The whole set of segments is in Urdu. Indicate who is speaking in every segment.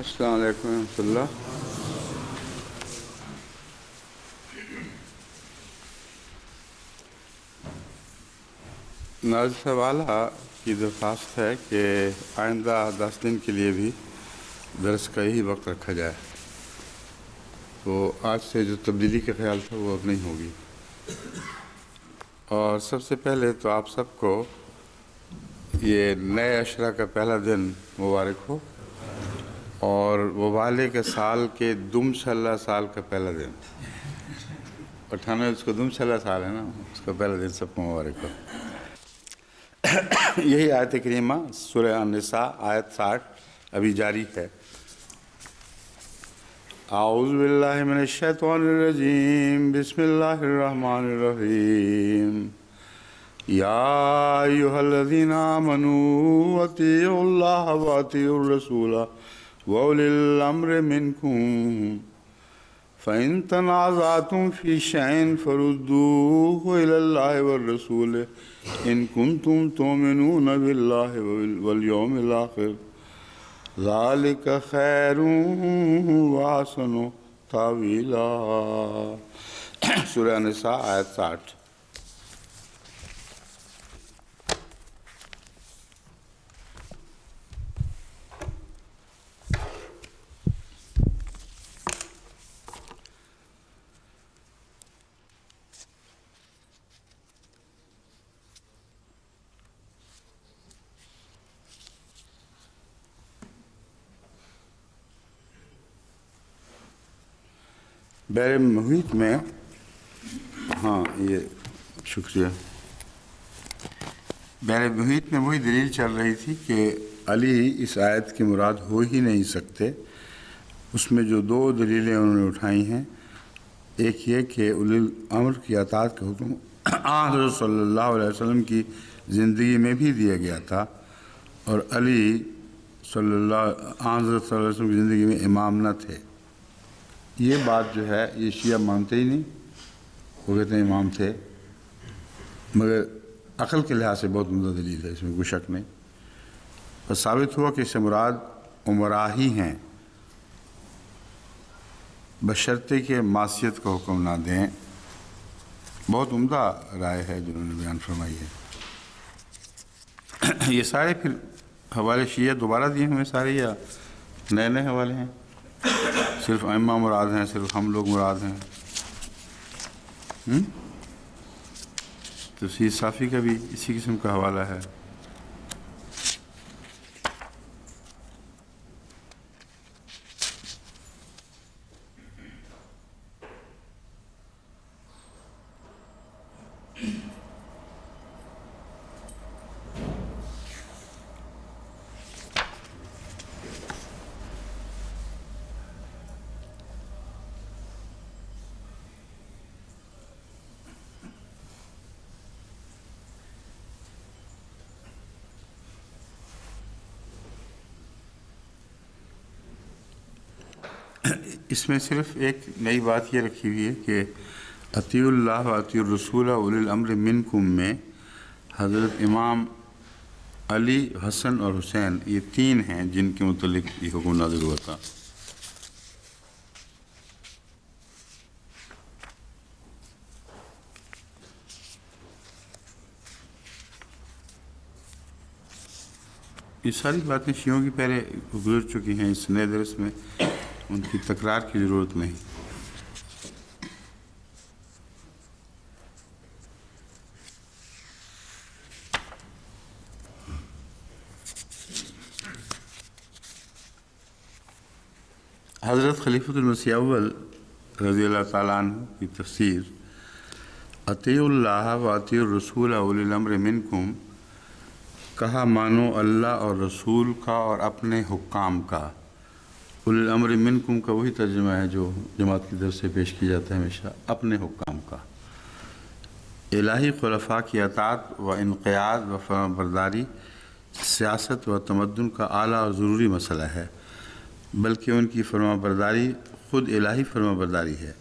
Speaker 1: السلام علیکم ورحمۃ اللہ۔ ناظر صاحب اعلیٰ کی درخواست ہے کہ آئندہ 10 دن کے لیے بھی درس کا یہی وقت رکھا جائے، تو آج سے جو تبدیلی کا خیال تھا وہ اب نہیں ہوگی۔ اور سب سے پہلے تو آپ سب کو یہ نئے عشرہ کا پہلا دن مبارک ہو، اور وبالے کے سال کے دم صلہ سال کا پہلا دن 98 اس کو دم صلہ سال ہے نا، اس کا پہلا دن سب کو مبارک ہو۔ یہی آیت کریمہ سورہ النساء آیت 60 ابھی جاری ہے۔ اعوذ باللہ من الشیطان الرجیم، بسم اللہ الرحمن الرحیم۔ یا ایھا الذین آمنوا اطیعوا اللہ واطیعوا الرسول وَأُولِي الْأَمْرِ مِنْكُمْ فَإِن تَنَازَعْتُمْ فِي شَيْءٍ فَرُدُّوهُ إِلَى اللَّهِ وَالرَّسُولِ إِن كُنتُمْ تُؤْمِنُونَ بِاللَّهِ وَالْيَوْمِ الْآخِرِ ذَلِكَ خَيْرٌ وَأَحْسَنُ تَأْوِيلًا۔ سورہ النساء آیت 60۔ بحر محیط میں یہ شکریہ، بحر محیط میں وہی دلیل چل رہی تھی کہ علی اس آیت کی مراد ہو ہی نہیں سکتے۔ اس میں جو دو دلیلیں انہوں نے اٹھائی ہیں، ایک یہ کہ اولی الامر کی اطاعت کا حکم حضرت صلی اللہ علیہ وسلم کی زندگی میں بھی دیا گیا تھا، اور علی حضرت صلی اللہ علیہ وسلم کی زندگی میں امام نہ تھے۔ یہ بات جو ہے یہ شیعہ مانتے ہی نہیں، وہ کہتے ہیں امام تھے، مگر عقل کے لحاظ سے بہت عمدہ دلیل ہے، اس میں کوئی شک نہیں۔ بس ثابت ہوا کہ اس سے مراد امراء ہی ہیں، بشرطے کہ معصیت کا حکم نہ دیں۔ بہت عمدہ رائے ہے جو انہوں نے بیان فرمائی ہے۔ یہ سارے پھر حوالے شیعہ دوبارہ دیے ہمیں سارے، یا نئے نئے حوالے ہیں؟ صرف ائمہ مراد ہیں، صرف ہم لوگ مراد ہیں؟ تفسیر صافی کا بھی اسی قسم کا حوالہ ہے۔ اس میں صرف ایک نئی بات یہ رکھی ہوئی ہے کہ اطیعوا اللہ واطیعوا الرسول اولی الامر منکم میں حضرت امام علی، حسن اور حسین یہ تین ہیں جن کے متعلق یہ حکم نازل ہوا تھا۔ یہ ساری باتیں شیعوں کی پہلے گزر چکی ہیں، اس نئے درس میں ان کی تکرار کی ضرورت نہیں۔ حضرت خلیفۃ المسیح اول رضی اللہ تعالیٰ عنہ کی تفسیر اطیعوا اللہ واطیعوا الرسول اولی الامر منکم، کہا مانو اللہ اور رسول کا اور اپنے حکام کا۔ اولی الامر منکم کا وہی ترجمہ ہے جو جماعت کی طرف سے پیش کی جاتا ہے ہمیشہ، اپنے حکام کا۔ الہی خلفاء کی اطاعت و انقیاد و فرمانبرداری سیاست و تمدن کا اعلیٰ اور ضروری مسئلہ ہے، بلکہ ان کی فرمانبرداری خود الہی فرمانبرداری ہے۔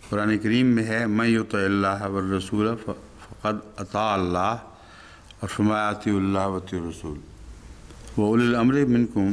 Speaker 1: قرآن کریم میں ہے من یطع اللہ والرسول فقد اطاع اللہ، اور فرمایا اطیعوا اللہ واطیعوا الرسول۔ و اولی الامر منکم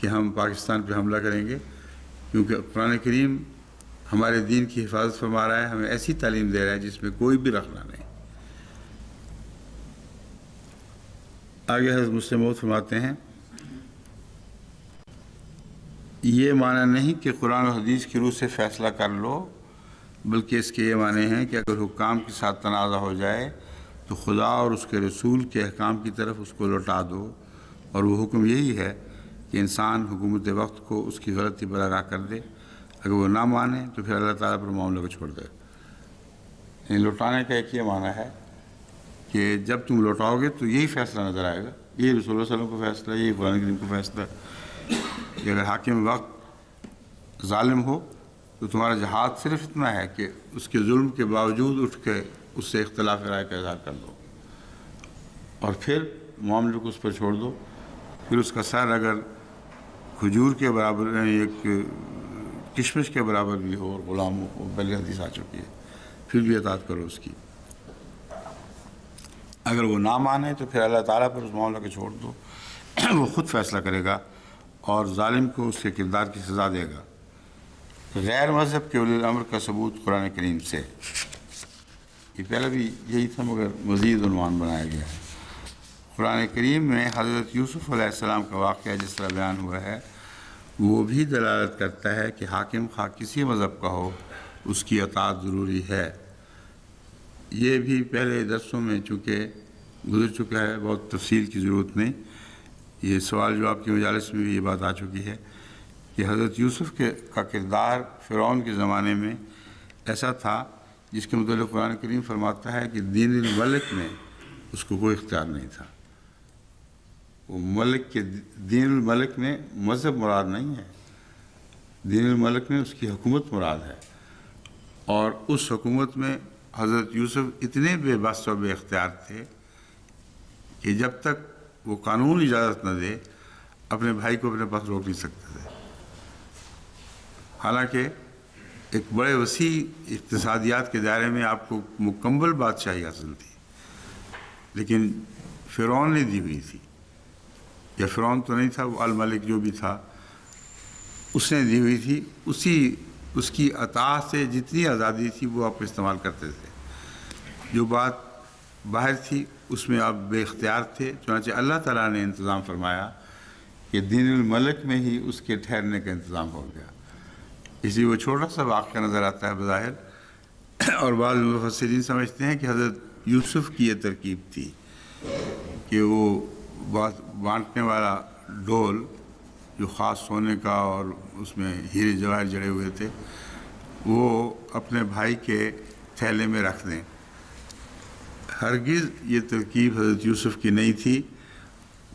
Speaker 1: کہ ہم پاکستان پہ حملہ کریں گے، کیونکہ قرآن کریم ہمارے دین کی حفاظت فرما رہا ہے، ہمیں ایسی تعلیم دے رہا ہے جس میں کوئی بھی رخنہ نہیں۔ آگے حضرت مسلم موعود فرماتے ہیں یہ معنی نہیں کہ قرآن و حدیث کی روح سے فیصلہ کر لو، بلکہ اس کے یہ معنی ہیں کہ اگر حکام کے ساتھ تنازع ہو جائے تو خدا اور اس کے رسول کے احکام کی طرف اس کو لوٹا دو، اور وہ حکم یہی ہے کہ انسان حکومت وقت کو اس کی غلطی پر آگاہ کر دے، اگر وہ نہ مانے تو پھر اللہ تعالیٰ پر معاملے کو چھوڑ دے۔ یعنی لوٹانے کا ایک یہ معنی ہے کہ جب تم لوٹاؤ گے تو یہی فیصلہ نظر آئے گا، یہی رسول اللہ صلی اللہ علیہ وسلم کو فیصلہ، یہی قرآن کریم کو فیصلہ کہ اگر حاکم وقت ظالم ہو تو تمہارا جہاد صرف اتنا ہے کہ اس کے ظلم کے باوجود اٹھ کے اس سے اختلاف رائے کا اظہار کر دو، اور پھر معاملے کو اس پر چھوڑ دو۔ پھر اس کا سر اگر کھجور کے برابر، یعنی ایک کشمش کے برابر بھی ہو اور غلام ہو، پہلے حدیث آ چکی ہے، پھر بھی اطاعت کرو اس کی۔ اگر وہ نہ مانے تو پھر اللہ تعالیٰ پر اس معاملے کو چھوڑ دو، وہ خود فیصلہ کرے گا اور ظالم کو اس کے کردار کی سزا دے گا۔ غیر مذہب کے اولی الامر کا ثبوت قرآن کریم سے، یہ پہلے بھی یہی تھا مگر مزید عنوان بنایا گیا ہے۔ قرآن کریم میں حضرت یوسف علیہ السلام کا واقعہ جس طرح بیان ہوا ہے وہ بھی دلالت کرتا ہے کہ حاکم خواہ کسی مذہب کا ہو اس کی اطاعت ضروری ہے۔ یہ بھی پہلے درسوں میں چونکہ گزر چکا ہے، بہت تفصیل کی ضرورت نہیں، یہ سوال جواب کی مجالس میں بھی یہ بات آ چکی ہے کہ حضرت یوسف کا کردار فرعون کے زمانے میں ایسا تھا جس کے متعلق قرآن کریم فرماتا ہے کہ دین الملک میں اس کو کوئی اختیار نہیں تھا۔ وہ ملک کے دین الملک میں مذہب مراد نہیں ہے، دین الملک میں اس کی حکومت مراد ہے، اور اس حکومت میں حضرت یوسف اتنے بے بس و بے اختیار تھے کہ جب تک وہ قانون اجازت نہ دے اپنے بھائی کو اپنے پاس روک نہیں سکتے تھے۔ حالانکہ ایک بڑے وسیع اقتصادیات کے دائرے میں آپ کو مکمل بادشاہی حاصل تھی، لیکن فرعون نے دی ہوئی تھی، یا فرعون تو نہیں تھا، وہ الملک جو بھی تھا اس نے دی ہوئی تھی، اس کی اطاعت سے جتنی آزادی تھی وہ آپ استعمال کرتے تھے۔ جو بات باہر تھی اس میں آپ بے اختیار تھے، چنانچہ اللہ تعالیٰ نے انتظام فرمایا کہ دین الملک میں ہی اس کے ٹھہرنے کا انتظام ہو گیا۔ اس لیے وہ چھوٹا سا واقعہ نظر آتا ہے بظاہر، اور بعض مفسرین سمجھتے ہیں کہ حضرت یوسف کی یہ ترکیب تھی کہ وہ بانٹنے والا ڈول جو خاص سونے کا اور اس میں ہیرے جواہر جڑے ہوئے تھے وہ اپنے بھائی کے تھیلے میں رکھ دیں۔ ہرگز یہ ترکیب حضرت یوسف کی نہیں تھی،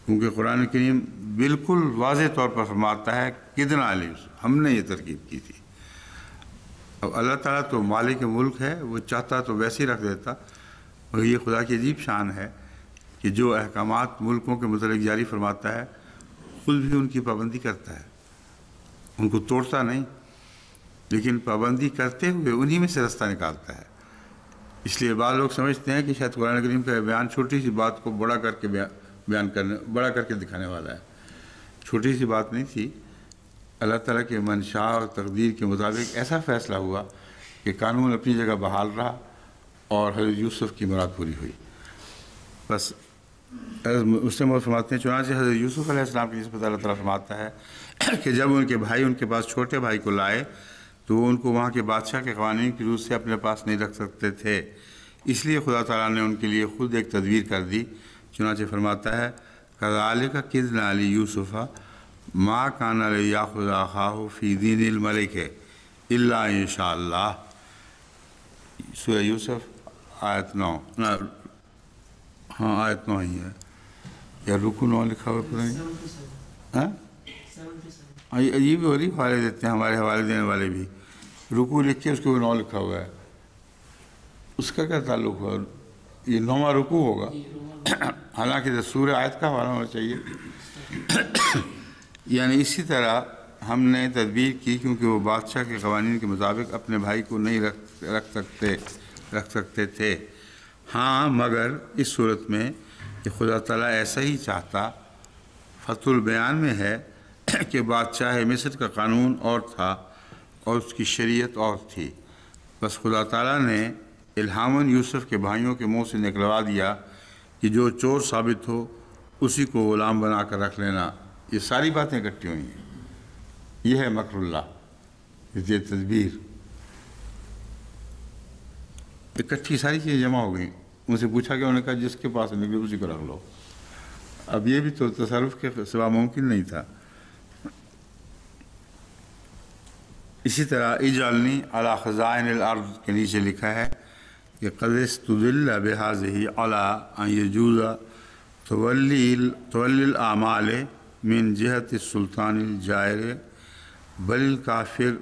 Speaker 1: کیونکہ قرآن کریم بالکل واضح طور پر فرماتا ہے کدنا علی یوسف، ہم نے یہ ترکیب کی تھی۔ اب اللہ تعالیٰ تو مالک ملک ہے، وہ چاہتا تو ویسے ہی رکھ دیتا، اور یہ خدا کی عجیب شان ہے کہ جو احکامات ملکوں کے متعلق جاری فرماتا ہے خود بھی ان کی پابندی کرتا ہے، ان کو توڑتا نہیں، لیکن پابندی کرتے ہوئے انہی میں سے رستہ نکالتا ہے۔ اس لیے بعض لوگ سمجھتے ہیں کہ شاید قرآن کریم کا بیان چھوٹی سی بات کو بڑا کر کے دکھانے والا ہے۔ چھوٹی سی بات نہیں تھی، اللہ تعالیٰ کے منشاء اور تقدیر کے مطابق ایسا فیصلہ ہوا کہ قانون اپنی جگہ بحال رہا اور حضرت یوسف کی مراد پوری ہوئی۔ بس مسلم فرماتے ہیں چنانچہ حضرت یوسف علیہ السلام کی نسبت اللہ تعالیٰ فرماتا ہے کہ جب ان کے بھائی ان کے پاس چھوٹے بھائی کو لائے تو وہ ان کو وہاں کے بادشاہ کے قوانین کی روح سے اپنے پاس نہیں رکھ سکتے تھے، اس لیے خدا تعالیٰ نے ان کے لیے خود ایک تدبیر کر دی۔ چنانچہ فرماتا ہے کذالک کدنا لیوسف ما کان لیأخذ اخاہ فی دین الملک الا ان شاء اللہ۔ سورہ یوسف آیت 9، ہاں آیت 9 ہی ہے، یا رکو 9 لکھا ہوا پتہ نہیں، عجیب غریب حوالے دیتے ہیں ہمارے حوالے دینے والے بھی، رکو لکھ کے اس کو 9 لکھا ہوا ہے، اس کا کیا تعلق ہوا؟ یہ 9واں رکو ہوگا، حالانکہ سورہ آیت کا حوالہ ہونا چاہیے۔ یعنی اسی طرح ہم نے تدبیر کی کیونکہ وہ بادشاہ کے قوانین کے مطابق اپنے بھائی کو نہیں رکھ سکتے تھے، ہاں مگر اس صورت میں کہ خدا تعالیٰ ایسا ہی چاہتا۔ فتح البیان میں ہے کہ بادشاہ مصر کا قانون اور تھا اور اس کی شریعت اور تھی، بس خدا تعالیٰ نے الہاماً یوسف کے بھائیوں کے منہ سے نکلوا دیا کہ جو چور ثابت ہو اسی کو غلام بنا کر رکھ لینا۔ یہ ساری باتیں اکٹھی ہوئی ہیں، یہ ہے مکر اللہ، یہ تدبیر، اکٹھی ساری چیزیں جمع ہو گئیں۔ ان سے پوچھا کہ انہوں نے کہا جس کے پاس نکلے اسی کو رکھ لو۔ اب یہ بھی تو تصرف کے سوا ممکن نہیں تھا۔ اسی طرح اجعلنی علی خزائن الارض کے نیچے لکھا ہے کہ قد استدل بہذہ علی ان یجوز تولی الاعمال من جہت السلطان الجائر بل الکافر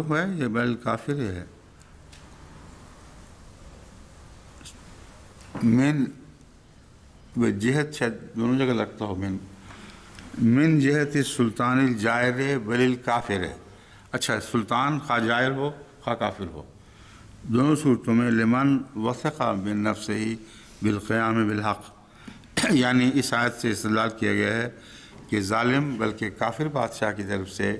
Speaker 1: ہے یا بل الکافر ہے، من جہت، شاید دونوں جگہ لگتا ہو، من جہت السلطان الجائر بل الکافر ہے۔ اچھا، سلطان خواہ جائر ہو خواہ کافر ہو، دونوں صورتوں میں لمن وثق بالنفس ہی بالقیام بالحق، یعنی اس آیت سے استدلال کیا گیا ہے کہ ظالم بلکہ کافر بادشاہ کی طرف سے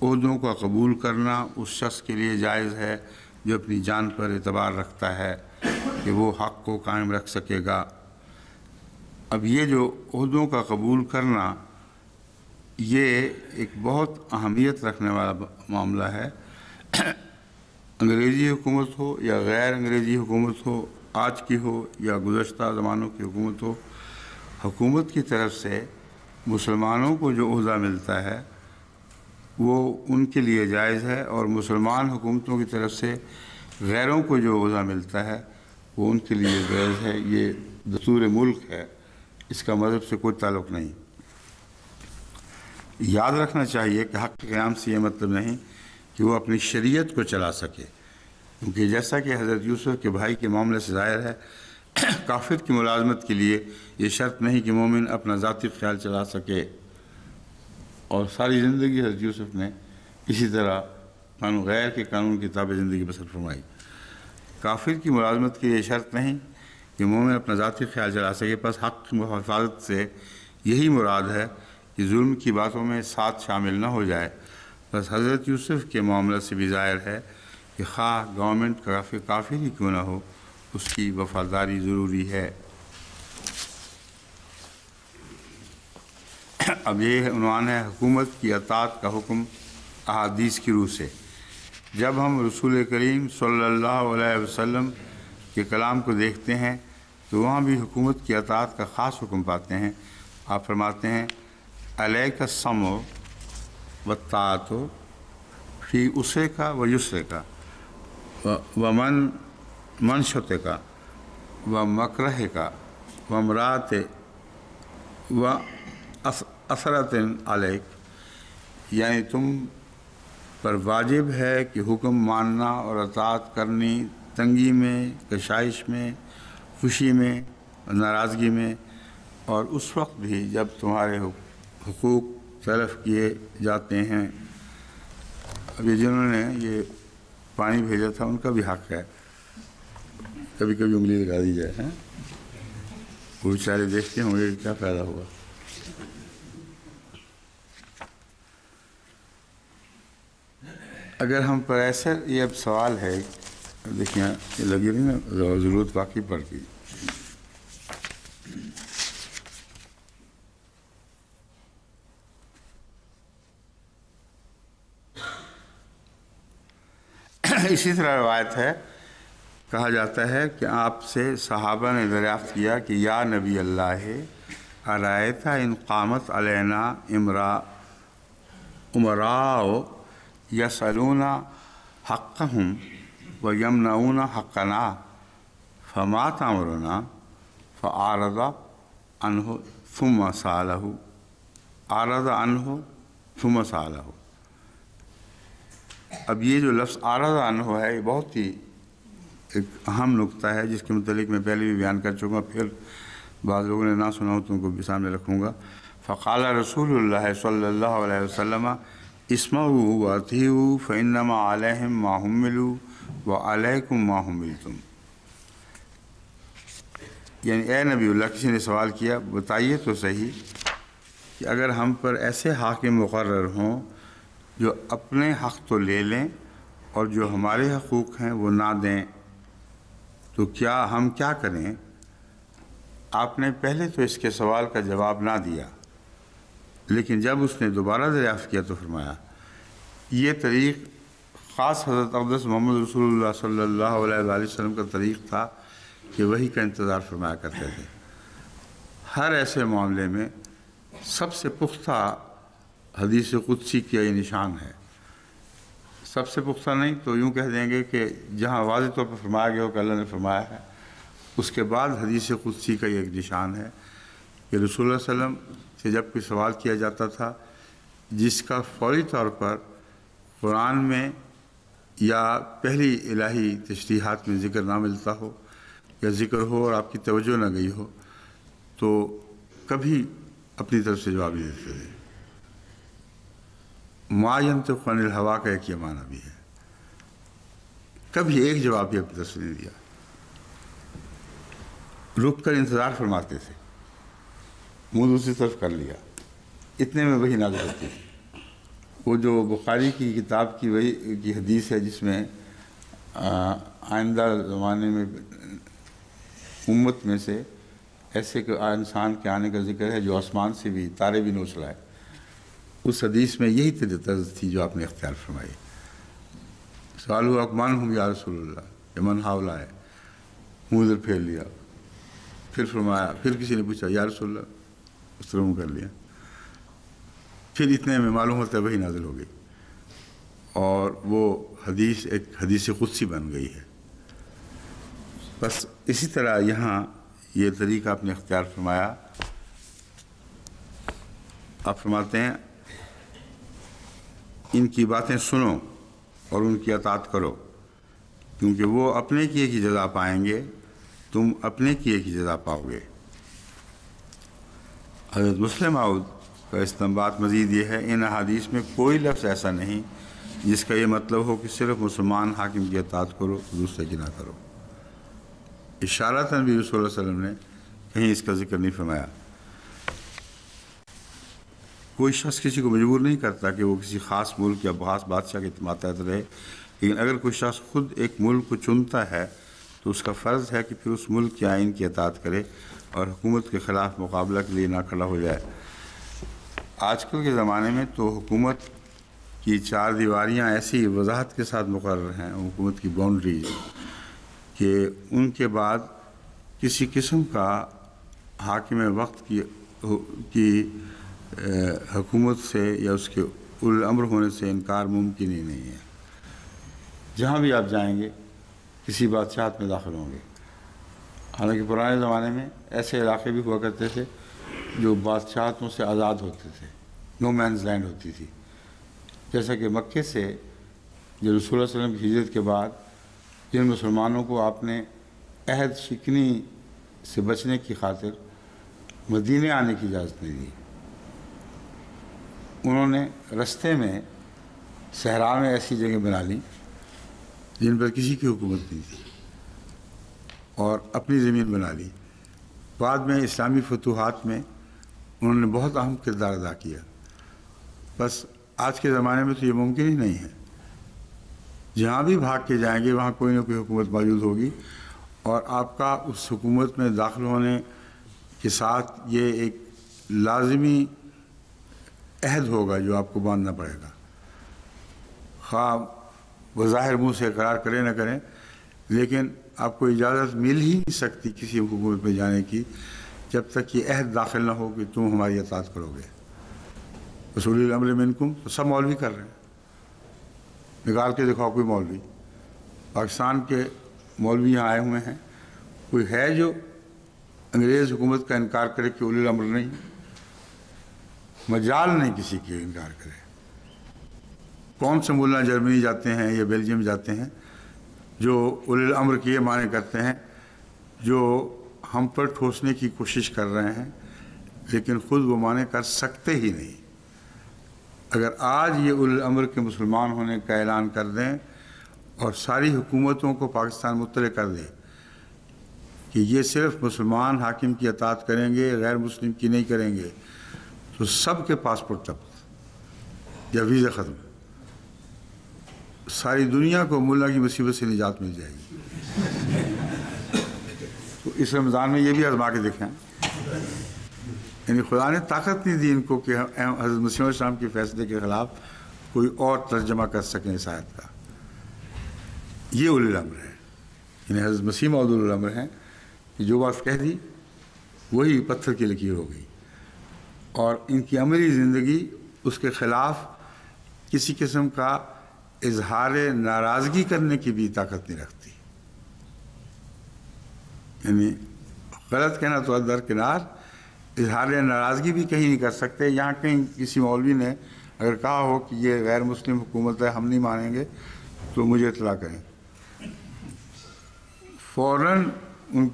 Speaker 1: عہدوں کا قبول کرنا اس شخص کے لیے جائز ہے جو اپنی جان پر اعتبار رکھتا ہے کہ وہ حق کو قائم رکھ سکے گا۔ اب یہ جو عہدوں کا قبول کرنا، یہ ایک بہت اہمیت رکھنے والا معاملہ ہے۔ انگریزی حکومت ہو یا غیر انگریزی حکومت ہو، آج کی ہو یا گزشتہ زمانوں کی حکومت ہو، حکومت کی طرف سے مسلمانوں کو جو عہدہ ملتا ہے وہ ان کے لیے جائز ہے، اور مسلمان حکومتوں کی طرف سے غیروں کو جو عہدہ ملتا ہے وہ ان کے لیے جائز ہے۔ یہ دستور ملک ہے، اس کا مذہب سے کوئی تعلق نہیں۔ یاد رکھنا چاہیے کہ حق کے قیام سے یہ مطلب نہیں کہ وہ اپنی شریعت کو چلا سکے، کیونکہ جیسا کہ حضرت یوسف کے بھائی کے معاملے سے ظاہر ہے، کافر کی ملازمت کے لیے یہ شرط نہیں کہ مومن اپنا ذاتی خیال چلا سکے، اور ساری زندگی حضرت یوسف نے اسی طرح غیر کے قانون کی تابع زندگی بسر فرمائی۔ کافر کی ملازمت کے لیے یہ شرط نہیں کہ مومن اپنا ذاتی خیال چلا سکے، بس حق کی حفاظت سے یہی مراد ہے کہ ظلم کی باتوں میں ساتھ شامل نہ ہو جائے۔ بس حضرت یوسف کے معاملے سے بھی ظاہر ہے کہ خواہ گورنمنٹ کافر ہی کیوں نہ ہو، اس کی وفاداری ضروری ہے۔ اب یہ عنوان ہے حکومت کی اطاعت کا حکم احادیث کی روح سے۔ جب ہم رسول کریم صلی اللہ علیہ وسلم کے کلام کو دیکھتے ہیں تو وہاں بھی حکومت کی اطاعت کا خاص حکم پاتے ہیں۔ آپ فرماتے ہیں علیک السمع والطاعۃ فی اسرک و یسرک و منشطک و مکرہک و امرات و اثرت علیک، یعنی تم پر واجب ہے کہ حکم ماننا اور اطاعت کرنی، تنگی میں، کشائش میں، خوشی میں، ناراضگی میں، اور اس وقت بھی جب تمہارے حقوق تلف کیے جاتے ہیں۔ اب یہ جنہوں نے یہ پانی بھیجا تھا ان کا بھی حق ہے، کبھی کبھی انگلی لگا دی جائے، وہ بیچارے دیکھتے ہوں گے کیا فائدہ ہوا۔ اگر ہم پر ایسا، یہ اب سوال ہے، دیکھیں یہ لگی نہیں نا ضرورت واقعی پڑ گئی۔ اسی طرح روایت ہے، کہا جاتا ہے کہ آپ سے صحابہ نے دریافت کیا کہ یا نبی اللہ ارائیت ان قامت علینا امراء یسألون حقهم ویمنعون حقنا فما تأمرنا فأعرض عنہ ثم سألہ، أعرض عنہ ثم سألہ۔ اب یہ جو لفظ أعرض عنہ ہے یہ بہت ہی ایک اہم نقطہ ہے، جس کے متعلق میں پہلے بھی بیان کر چکا، پھر بعض لوگوں نے نہ سنا ہو تو ان کو بھی سامنے رکھوں گا۔ فقال رسول اللہ صلی اللہ علیہ وسلم اسمعوا واطیعوا فإنما علیہم ما حملوا وعلیکم ما حملتم۔ یعنی اے نبی اللہ، کسی نے سوال کیا بتائیے تو صحیح کہ اگر ہم پر ایسے حاکم مقرر ہوں جو اپنے حق تو لے لیں اور جو ہمارے حقوق ہیں وہ نہ دیں تو ہم کیا کریں؟ آپ نے پہلے تو اس کے سوال کا جواب نہ دیا، لیکن جب اس نے دوبارہ دریافت کیا تو فرمایا یہ طریق خاص حضرت اقدس محمد رسول اللہ صلی اللہ علیہ وآلہ وسلم کا طریق تھا کہ وہی کا انتظار فرمایا کرتے تھے۔ ہر ایسے معاملے میں سب سے پختہ حدیث قدسی کا یہ نشان ہے۔ سب سے پختہ نہیں تو یوں کہہ دیں گے کہ جہاں واضح طور پر فرمایا گیا ہو کہ اللہ نے فرمایا ہے، اس کے بعد حدیث قدسی کا یہ ایک نشان ہے کہ رسول اللہ صلی اللہ علیہ وسلم سے جب کوئی سوال کیا جاتا تھا جس کا فوری طور پر قرآن میں یا پہلی الہی تشریحات میں ذکر نہ ملتا ہو یا ذکر ہو اور آپ کی توجہ نہ گئی ہو تو کبھی اپنی طرف سے جواب نہیں دیتے تھے۔ ما ینطق عن الہوا کا ایک یہ معنی بھی ہے، کبھی ایک جواب بھی اپنی طرف سے نہیں دیا، رک کر انتظار فرماتے تھے، منہ دوسری طرف کر لیا، اتنے میں وہی نازل ہوتی تھی۔ وہ جو بخاری کی کتاب کی وہی کی حدیث ہے جس میں آئندہ زمانے میں امت میں سے ایسے کہ انسان کے آنے کا ذکر ہے جو آسمان سے بھی تارے بھی نوچ لائے، اس حدیث میں یہی طرز تھی جو آپ نے اختیار فرمائی۔ سوال ہوا من ہم یا رسول اللہ، یا من ہاؤلا ہے، منہ ادھر پھیر لیا، پھر فرمایا، پھر کسی نے پوچھا یا رسول اللہ، اس طرح منہ کر لیا، پھر اتنے میں معلوم ہوتا ہے وہی نازل ہو گئی اور وہ حدیث ایک حدیث قدسی بن گئی ہے۔ بس اسی طرح یہاں یہ طریقہ آپ نے اختیار فرمایا۔ آپ فرماتے ہیں ان کی باتیں سنو اور ان کی اطاعت کرو کیونکہ وہ اپنے کیے کی جزا پائیں گے، تم اپنے کیے کی جزا پاؤ گے۔ حضرت مسلم معود کا استنباط مزید یہ ہے ان احادیث میں کوئی لفظ ایسا نہیں جس کا یہ مطلب ہو کہ صرف مسلمان حاکم کی اطاعت کرو دوسرے کی نہ کرو۔ اشارتاً بھی رسول اللہ صلی اللہ علیہ وسلم نے کہیں اس کا ذکر نہیں فرمایا۔ کوئی شخص کسی کو مجبور نہیں کرتا کہ وہ کسی خاص ملک یا خاص بادشاہ کے ماتحت رہے، لیکن اگر کوئی شخص خود ایک ملک کو چنتا ہے تو اس کا فرض ہے کہ پھر اس ملک کے آئین کی اطاعت کرے اور حکومت کے خلاف مقابلہ کے لیے نہ کھڑا ہو جائے۔ آج کل کے زمانے میں تو حکومت کی چار دیواریاں ایسی وضاحت کے ساتھ مقرر ہیں، حکومت کی باؤنڈریز، کہ ان کے بعد کسی قسم کا حاکم وقت کی حکومت سے یا اس کے اولو الامر ہونے سے انکار ممکن ہی نہیں ہے۔ جہاں بھی آپ جائیں گے کسی بادشاہت میں داخل ہوں گے، حالانکہ پرانے زمانے میں ایسے علاقے بھی ہوا کرتے تھے جو بادشاہتوں سے آزاد ہوتے تھے، نو مینز لینڈ ہوتی تھی، جیسا کہ مکے سے جو رسول اللہ صلی اللہ علیہ وسلم کی ہجرت کے بعد جن مسلمانوں کو آپ نے عہد شکنی سے بچنے کی خاطر مدینے آنے کی اجازت نہیں دی، انہوں نے رستے میں صحرا میں ایسی جگہ بنا لی جن پر کسی کی حکومت نہیں تھی اور اپنی زمین بنا لی۔ بعد میں اسلامی فتوحات میں انہوں نے بہت اہم کردار ادا کیا۔ بس آج کے زمانے میں تو یہ ممکن ہی نہیں ہے، جہاں بھی بھاگ کے جائیں گے وہاں کوئی نہ کوئی حکومت موجود ہوگی اور آپ کا اس حکومت میں داخل ہونے کے ساتھ یہ ایک لازمی عہد ہوگا جو آپ کو باندھنا پڑے گا، خواہ بظاہر منہ سے اقرار کریں نہ کریں، لیکن آپ کو اجازت مل ہی نہیں سکتی کسی حکومت میں جانے کی جب تک یہ عہد داخل نہ ہو کہ تم ہماری اطاعت کرو گے۔ رسول الامر منکم تو سب مولوی کر رہے ہیں، نکال کے دکھاؤ کوئی مولوی، پاکستان کے مولوی یہاں آئے ہوئے ہیں، کوئی ہے جو انگریز حکومت کا انکار کرے کہ اولی الامر نہیں؟ مجال نہیں کسی کی انکار کرے۔ کون سے ملا جرمنی جاتے ہیں یا بیلجیم جاتے ہیں جو اولی الامر کے یہ معنی کرتے ہیں جو ہم پر ٹھوسنے کی کوشش کر رہے ہیں، لیکن خود وہ معنی کر سکتے ہی نہیں۔ اگر آج یہ اولی الامر کے مسلمان ہونے کا اعلان کر دیں اور ساری حکومتوں کو پاکستان مطلع کر دے کہ یہ صرف مسلمان حاکم کی اطاعت کریں گے، غیر مسلم کی نہیں کریں گے، تو سب کے پاسپورٹ ضبط یا ویزا ختم، ساری دنیا کو ملا کی مصیبت سے نجات مل جائے گی۔ تو اس رمضان میں یہ بھی آزما کے دیکھیں، یعنی خدا نے طاقت نہیں دی ان کو کہ حضرت مسیح علیہ السلام کے فیصلے کے خلاف کوئی اور ترجمہ کر سکیں اس آیت کا۔ یہ اولی الامر ہے، یعنی حضرت مسیح موعود اولی الامر ہیں کہ جو بات کہہ دی وہی پتھر کی لکیر ہو گئی، اور ان کی عملی زندگی اس کے خلاف کسی قسم کا اظہار ناراضگی کرنے کی بھی طاقت نہیں رکھتی۔ یعنی غلط کہنا تو درکنار، اظہار ناراضگی بھی کہیں نہیں کر سکتے۔ یہاں کہیں کسی مولوی نے اگر کہا ہو کہ یہ غیر مسلم حکومت ہے، ہم نہیں مانیں گے، تو مجھے اطلاع کریں، فوراً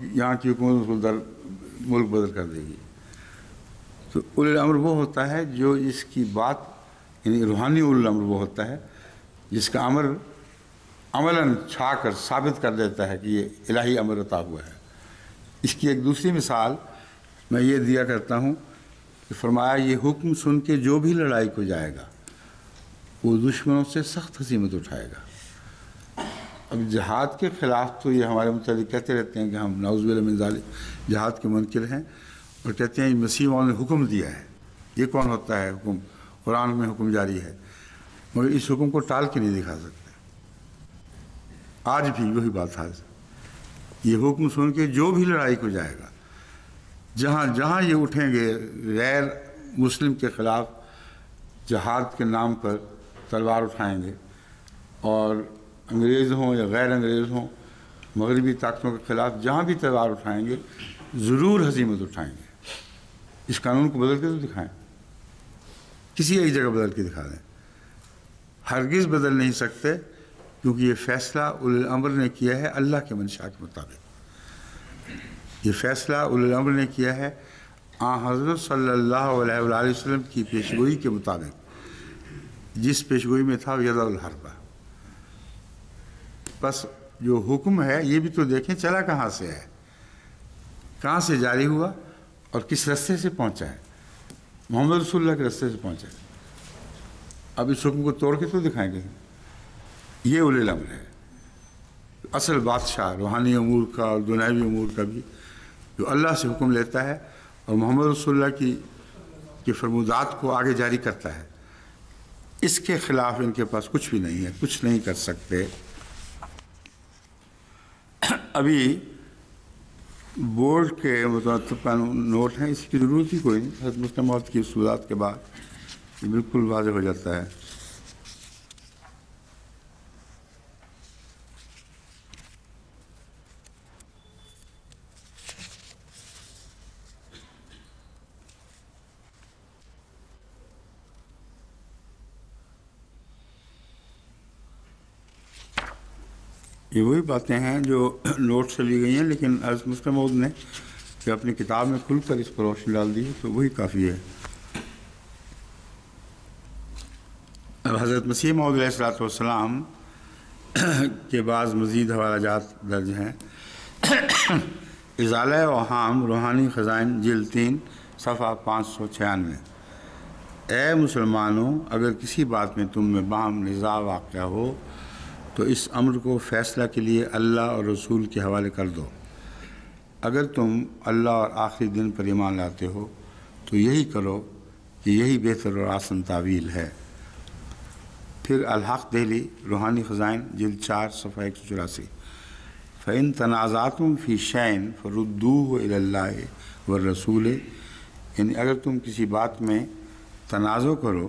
Speaker 1: یہاں کی حکومت اس کو ملک بدل کر دے گی۔ تو اولی الامر وہ ہوتا ہے جو اس کی بات، یعنی روحانی اولی الامر وہ ہوتا ہے جس کا امر عملاً چھا کر ثابت کر دیتا ہے کہ یہ الہی امر عطا ہوا ہے۔ اس کی ایک دوسری مثال میں یہ دیا کرتا ہوں کہ فرمایا یہ حکم سن کے جو بھی لڑائی کو جائے گا وہ دشمنوں سے سخت ہزیمت اٹھائے گا۔ اب جہاد کے خلاف تو یہ ہمارے متعلق کہتے رہتے ہیں کہ ہم نعوذ باللہ من ذالک جہاد کے منکر ہیں، اور کہتے ہیں مسیح موعود نے حکم دیا ہے۔ یہ کون ہوتا ہے حکم؟ قرآن میں حکم جاری ہے، مگر اس حکم کو ٹال کے نہیں دکھا سکتے۔ آج بھی وہی بات ہے، یہ حکم سن کے جو بھی لڑائی کو جائے گا، جہاں جہاں یہ اٹھیں گے غیر مسلم کے خلاف جہاد کے نام پر تلوار اٹھائیں گے، اور انگریز ہوں یا غیر انگریز ہوں، مغربی طاقتوں کے خلاف جہاں بھی تلوار اٹھائیں گے ضرور ہزیمت اٹھائیں گے۔ اس قانون کو بدل کے تو دکھائیں، کسی ایک جگہ بدل کے دکھا دیں، ہرگز بدل نہیں سکتے، کیونکہ یہ فیصلہ اولی الامر نے کیا ہے اللہ کے منشاء کے مطابق۔ یہ فیصلہ اولی الامر نے کیا ہے حضرت صلی اللہ علیہ وآلہ وسلم کی پیشگوئی کے مطابق، جس پیشگوئی میں تھا یضع الحرب۔ بس جو حکم ہے یہ بھی تو دیکھیں چلا کہاں سے ہے، کہاں سے جاری ہوا اور کس رستے سے پہنچا ہے۔ محمد رسول اللہ کے رستے سے پہنچا ہے۔ اب اس حکم کو توڑ کے تو دکھائیں گے۔ یہ اولی الامر ہے، اصل بادشاہ روحانی امور کا اور دنیاوی امور کا بھی، جو اللہ سے حکم لیتا ہے اور محمد رسول اللہ کی فرمودات کو آگے جاری کرتا ہے۔ اس کے خلاف ان کے پاس کچھ بھی نہیں ہے، کچھ نہیں کر سکتے۔ ابھی بورڈ کے مترتب قانون نوٹ ہیں، اس کی ضرورت ہی کوئی نہیں، حضرت مسلم موعود کی اصولات کے بعد یہ بالکل واضح ہو جاتا ہے۔ یہ وہی باتیں ہیں جو نوٹ سے لی گئی ہیں، لیکن حضرت مسلم موعود نے کہ اپنی کتاب میں کھل کر اس پر روشنی ڈال دی تو وہی کافی ہے۔ اب حضرت مسیح موعود علیہ الصلوۃ والسلام کے بعض مزید حوالہ جات درج ہیں۔ ازالہ اوہام روحانی خزائن جلد 3 صفحہ 596۔ اے مسلمانوں، اگر کسی بات میں تم میں باہم نزاع واقع ہو تو اس امر کو فیصلہ کے لیے اللہ اور رسول کے حوالے کر دو۔ اگر تم اللہ اور آخری دن پر ایمان لاتے ہو تو یہی کرو کہ یہی بہتر اور آسان تعویل ہے۔ پھر الحق دہلی روحانی خزائن جلد 4 صفحہ 184۔ فَإِن تَنَازَعْتُمْ فِي شَيْءٍ فَرُدُّوهُ إِلَى اللَّهِ وَالرَّسُولِ، یعنی اگر تم کسی بات میں تنازع کرو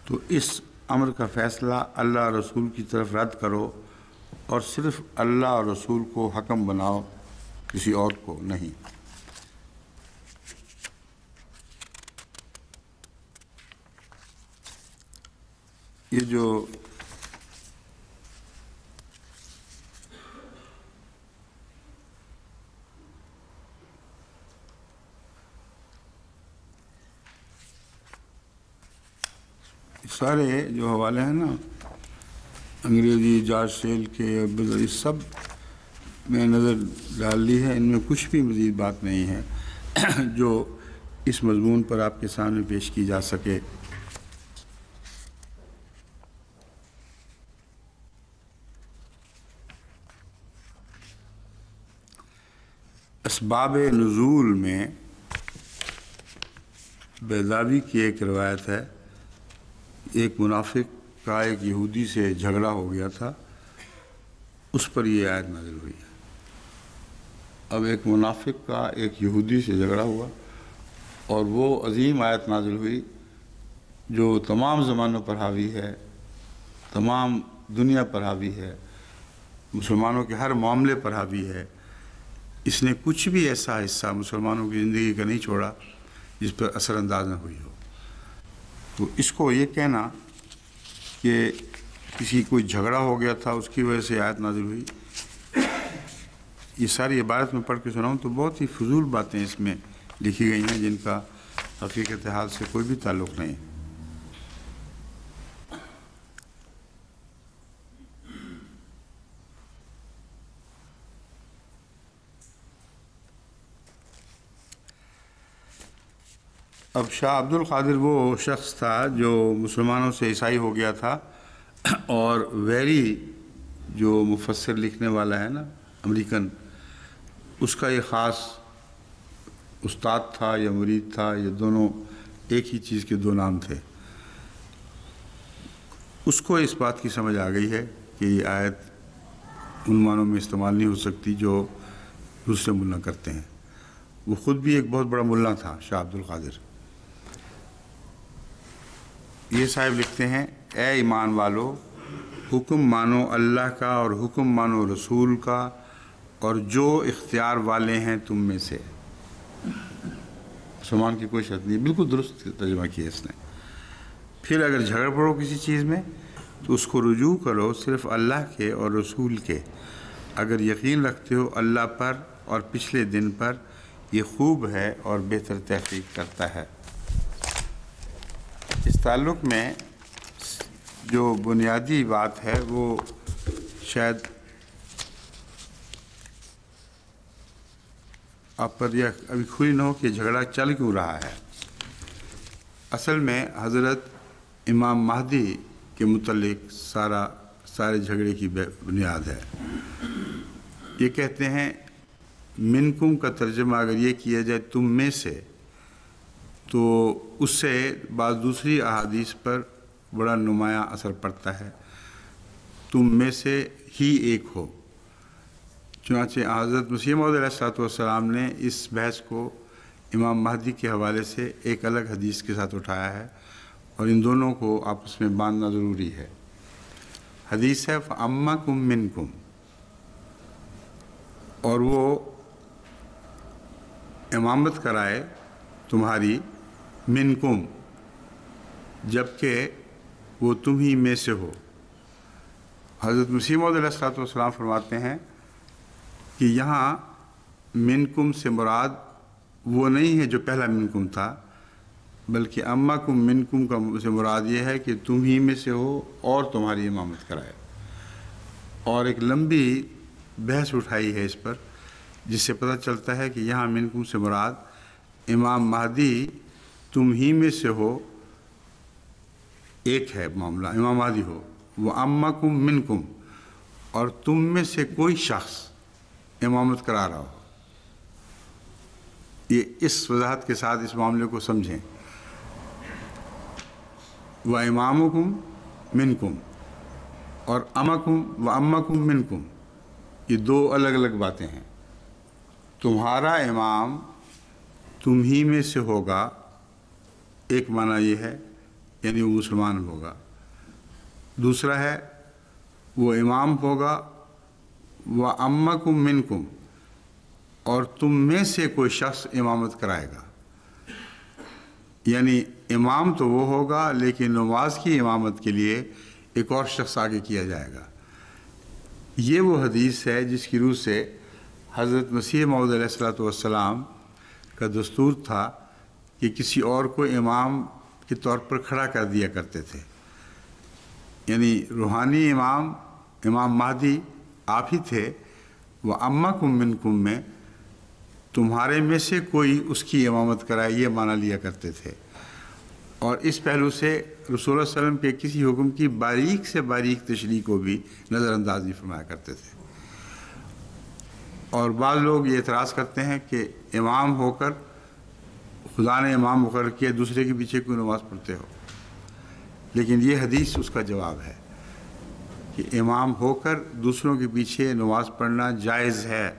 Speaker 1: تو اس امر کا فیصلہ اللہ اور رسول کی طرف رد کرو، اور صرف اللہ اور رسول کو حکم بناؤ، کسی اور کو نہیں۔ یہ جو سارے جو حوالے ہیں نا، انگریزی جارج سیل کے، یہ سب میں نظر ڈال لی ہے، ان میں کچھ بھی مزید بات نہیں ہے جو اس مضمون پر آپ کے سامنے پیش کی جا سکے۔ اسباب نزول میں بیضاوی کی ایک روایت ہے، ایک منافق کا ایک یہودی سے جھگڑا ہو گیا تھا، اس پر یہ آیت نازل ہوئی ہے۔ اب ایک منافق کا ایک یہودی سے جھگڑا ہوا اور وہ عظیم آیت نازل ہوئی جو تمام زمانوں پر حاوی ہے، تمام دنیا پر حاوی ہے، مسلمانوں کے ہر معاملے پر حاوی ہے۔ اس نے کچھ بھی ایسا حصہ مسلمانوں کی زندگی کا نہیں چھوڑا جس پر اثر انداز نہ ہوئی ہو۔ تو اس کو یہ کہنا کہ کسی کوئی جھگڑا ہو گیا تھا اس کی وجہ سے آیت نازل ہوئی، یہ ساری عبارت میں پڑھ کے سناؤں تو بہت ہی فضول باتیں اس میں لکھی گئی ہیں جن کا حقیقت حال سے کوئی بھی تعلق نہیں۔ اب شاہ عبد القادر وہ شخص تھا جو مسلمانوں سے عیسائی ہو گیا تھا، اور ویری جو مفسر لکھنے والا ہے نا امریکن، اس کا یہ خاص استاد تھا یا مرید تھا، یہ دونوں ایک ہی چیز کے دو نام تھے۔ اس کو اس بات کی سمجھ آ گئی ہے کہ یہ آیت ان معنوں میں استعمال نہیں ہو سکتی جو دوسرے ملا کرتے ہیں۔ وہ خود بھی ایک بہت بڑا ملا تھا شاہ عبد القادر۔ یہ صاحب لکھتے ہیں، اے ایمان والو، حکم مانو اللہ کا اور حکم مانو رسول کا اور جو اختیار والے ہیں تم میں سے۔ مسلمان کی کوئی شرط نہیں، بالکل درست ترجمہ کیا اس نے۔ پھر اگر جھگڑ پڑو کسی چیز میں تو اس کو رجوع کرو صرف اللہ کے اور رسول کے، اگر یقین رکھتے ہو اللہ پر اور پچھلے دن پر، یہ خوب ہے اور بہتر تحقیق کرتا ہے۔ اس تعلق میں جو بنیادی بات ہے وہ شاید آپ پر یہ ابھی کھلی نہ ہو کہ جھگڑا چل کیوں رہا ہے۔ اصل میں حضرت امام مہدی کے متعلق سارے جھگڑے کی بنیاد ہے۔ یہ کہتے ہیں منکم کا ترجمہ اگر یہ کیا جائے تم میں سے، تو اس سے بعض دوسری احادیث پر بڑا نمایاں اثر پڑتا ہے، تم میں سے ہی ایک ہو۔ چنانچہ حضرت مسیح موعود علیہ السلام نے اس بحث کو امام مہدی کے حوالے سے ایک الگ حدیث کے ساتھ اٹھایا ہے، اور ان دونوں کو آپس میں باندھنا ضروری ہے۔ حدیث ہے فَأَمَّكُم مِّنكُم، اور وہ امامت کرائے تمہاری منکم، جبکہ وہ تم ہی میں سے ہو۔ حضرت مسیح موعود علیہ السلام فرماتے ہیں کہ یہاں منکم سے مراد وہ نہیں ہے جو پہلا منکم تھا، بلکہ امکم منکم کا سے مراد یہ ہے کہ تم ہی میں سے ہو اور تمہاری امامت کرائے۔ اور ایک لمبی بحث اٹھائی ہے اس پر، جس سے پتہ چلتا ہے کہ یہاں منکم سے مراد امام مہدی تم ہی میں سے ہو، ایک ہے معاملہ، امام مہدی ہو، وہ امکم منکم، اور تم میں سے کوئی شخص امامت کرا رہا ہو۔ یہ اس وضاحت کے ساتھ اس معاملے کو سمجھیں، وَإِمَامُكُمْ مِنْكُمْ اور وَأَمَّكُمْ مِنْكُمْ، یہ دو الگ الگ باتیں ہیں۔ تمہارا امام تم ہی میں سے ہوگا، ایک معنی یہ ہے یعنی وہ مسلمان ہوگا، دوسرا ہے وہ امام ہوگا وَأَمَّكُمْ مِنْكُمْ، اور تم میں سے کوئی شخص امامت کرائے گا۔ یعنی امام تو وہ ہوگا لیکن نماز کی امامت کے لیے ایک اور شخص آگے کیا جائے گا۔ یہ وہ حدیث ہے جس کی روح سے حضرت مسیح موعود علیہ السلام کا دستور تھا کہ کسی اور کو امام کے طور پر کھڑا کر دیا کرتے تھے۔ یعنی روحانی امام مہدی آپ ہی تھے، وَأَمَّكُم مِّنکُم میں تمہارے میں سے کوئی اس کی امامت کرائے، یہ معنی لیا کرتے تھے۔ اور اس پہلو سے رسول اللہ صلی اللہ علیہ وسلم کے کسی حکم کی باریک سے باریک تشریح کو بھی نظر انداز نہیں فرمایا کرتے تھے۔ اور بعض لوگ یہ اعتراض کرتے ہیں کہ امام ہو کر خدا نے امام مقرر کیا، دوسرے کے پیچھے کوئی نماز پڑھتے ہو، لیکن یہ حدیث اس کا جواب ہے کہ امام ہو کر دوسروں کے پیچھے نماز پڑھنا جائز ہے۔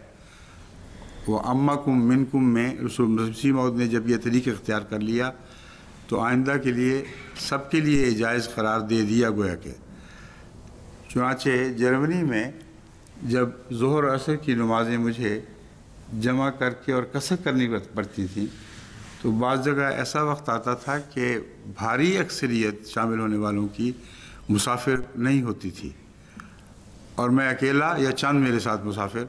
Speaker 1: وَأَمَّكُم مِّنکُم میں رسول مسیح موعود نے جب یہ طریقہ اختیار کر لیا تو آئندہ کے لیے سب کے لیے جائز قرار دے دیا گویا کہ۔ چنانچہ جرمنی میں جب ظہر و عصر کی نمازیں مجھے جمع کر کے اور قصر کرنی پڑتی تھیں تو بعض جگہ ایسا وقت آتا تھا کہ بھاری اکثریت شامل ہونے والوں کی مسافر نہیں ہوتی تھی اور میں اکیلا یا چند میرے ساتھ مسافر،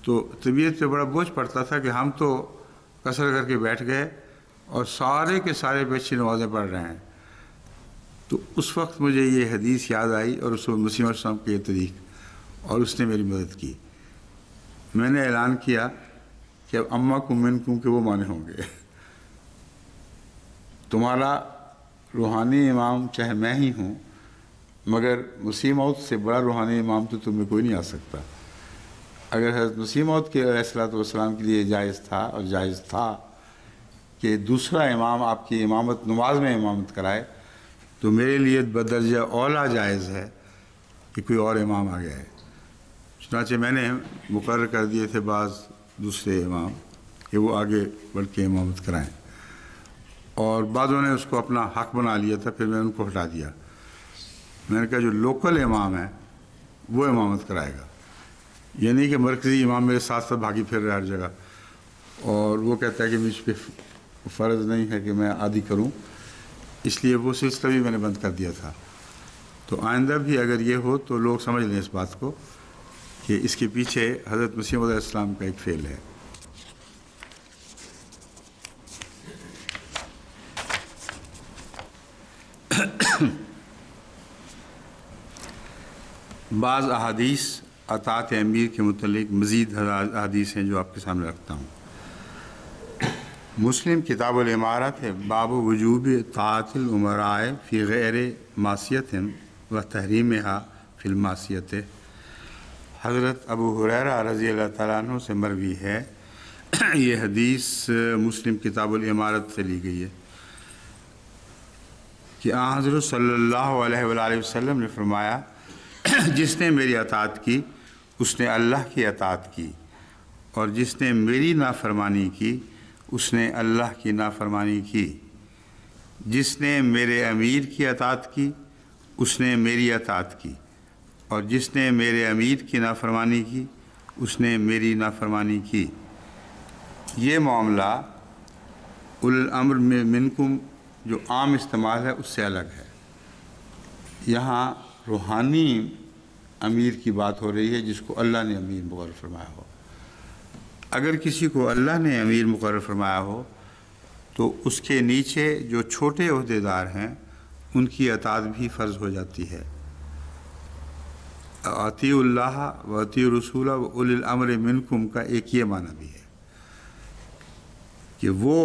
Speaker 1: تو طبیعت پہ بڑا بوجھ پڑتا تھا کہ ہم تو قصر کر کے بیٹھ گئے اور سارے کے سارے بچے نمازیں پڑھ رہے ہیں۔ تو اس وقت مجھے یہ حدیث یاد آئی اور رسول مسیح علیہ السلام کے یہ طریق، اور اس نے میری مدد کی۔ میں نے اعلان کیا کہ اب امّکم منکم کے وہ معنی ہوں گے، تمہارا روحانی امام چاہے میں ہی ہوں، مگر مسیح موعود سے بڑا روحانی امام تو تم میں کوئی نہیں آ سکتا۔ اگر حضرت مسیح موعود کے علیہ الصلوۃ والسلام کے لیے جائز تھا اور جائز تھا کہ دوسرا امام آپ کی امامت نماز میں امامت کرائے، تو میرے لیے بدرجہ اولا جائز ہے کہ کوئی اور امام آ گیا ہے۔ چنانچہ میں نے مقرر کر دیے تھے بعض دوسرے امام کہ وہ آگے بڑھ کے امامت کرائیں، اور بعضوں نے اس کو اپنا حق بنا لیا تھا، پھر میں نے ان کو ہٹا دیا۔ میں نے کہا جو لوکل امام ہے وہ امامت کرائے گا، یعنی کہ مرکزی امام میرے ساتھ ساتھ بھاگی پھر رہا ہر جگہ، اور وہ کہتا ہے کہ مجھ پہ فرض نہیں ہے کہ میں عادی کروں، اس لیے وہ سلسلہ بھی میں نے بند کر دیا تھا۔ تو آئندہ بھی اگر یہ ہو تو لوگ سمجھ لیں اس بات کو کہ اس کے پیچھے حضرت مسیح علیہ السلام کا ایک فعل ہے۔ بعض احادیث اطاعت امیر کے متعلق مزید احادیث ہیں جو آپ کے سامنے رکھتا ہوں۔ مسلم کتاب الامارات ہے، باب وجوب طاعت الامراء فی غیر معصیت و تحریمہا فی المعصیت۔ حضرت ابو ہریرہ رضی اللہ تعالیٰ عنہ سے مروی ہے، یہ حدیث مسلم کتاب الامارات سے لی گئی ہے کہ آن حضرت صلی اللہ علیہ وآلہ وسلم نے فرمایا، جس نے میری اطاعت کی اس نے اللہ کی اطاعت کی، اور جس نے میری نافرمانی کی اس نے اللہ کی نافرمانی کی۔ جس نے میرے امیر کی اطاعت کی اس نے میری اطاعت کی، اور جس نے میرے امیر کی نافرمانی کی اس نے میری نافرمانی کی۔ یہ معاملہ اولو الامر منکم جو عام استعمال ہے اس سے الگ ہے۔ یہاں روحانی امیر کی بات ہو رہی ہے جس کو اللہ نے امیر مقرر فرمایا ہو۔ اگر کسی کو اللہ نے امیر مقرر فرمایا ہو تو اس کے نیچے جو چھوٹے عہدیدار ہیں ان کی اطاعت بھی فرض ہو جاتی ہے۔ اطیعوا اللہ و اطیعوا الرسول و اولی الامر منکم کا ایک یہ معنی بھی ہے کہ وہ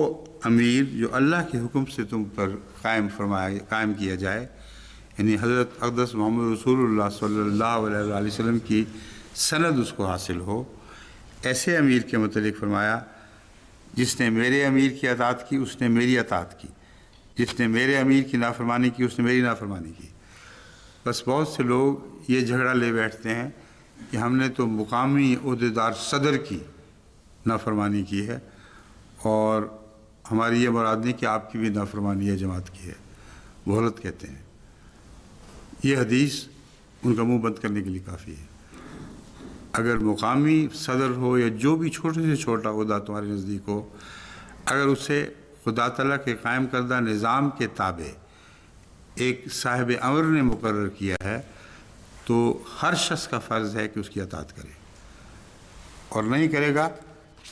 Speaker 1: امیر جو اللہ کے حکم سے تم پر قائم کیا جائے، یعنی حضرت اقدس محمد رسول اللہ صلی اللہ علیہ وآلہ وسلم کی سند اس کو حاصل ہو، ایسے امیر کے متعلق فرمایا جس نے میرے امیر کی اطاعت کی اس نے میری اطاعت کی، جس نے میرے امیر کی نافرمانی کی اس نے میری نافرمانی کی۔ بس بہت سے لوگ یہ جھگڑا لے بیٹھتے ہیں کہ ہم نے تو مقامی عہدیدار صدر کی نافرمانی کی ہے، اور ہماری یہ مراد نہیں کہ آپ کی بھی نافرمانی ہے جماعت کی ہے، وہ غلط کہتے ہیں۔ یہ حدیث ان کا منہ بند کرنے کے لیے کافی ہے۔ اگر مقامی صدر ہو یا جو بھی چھوٹے سے چھوٹا عہدہ تمہارے نزدیک ہو، اگر اسے خدا تعالیٰ کے قائم کردہ نظام کے تابع ایک صاحب امر نے مقرر کیا ہے تو ہر شخص کا فرض ہے کہ اس کی اطاعت کرے، اور نہیں کرے گا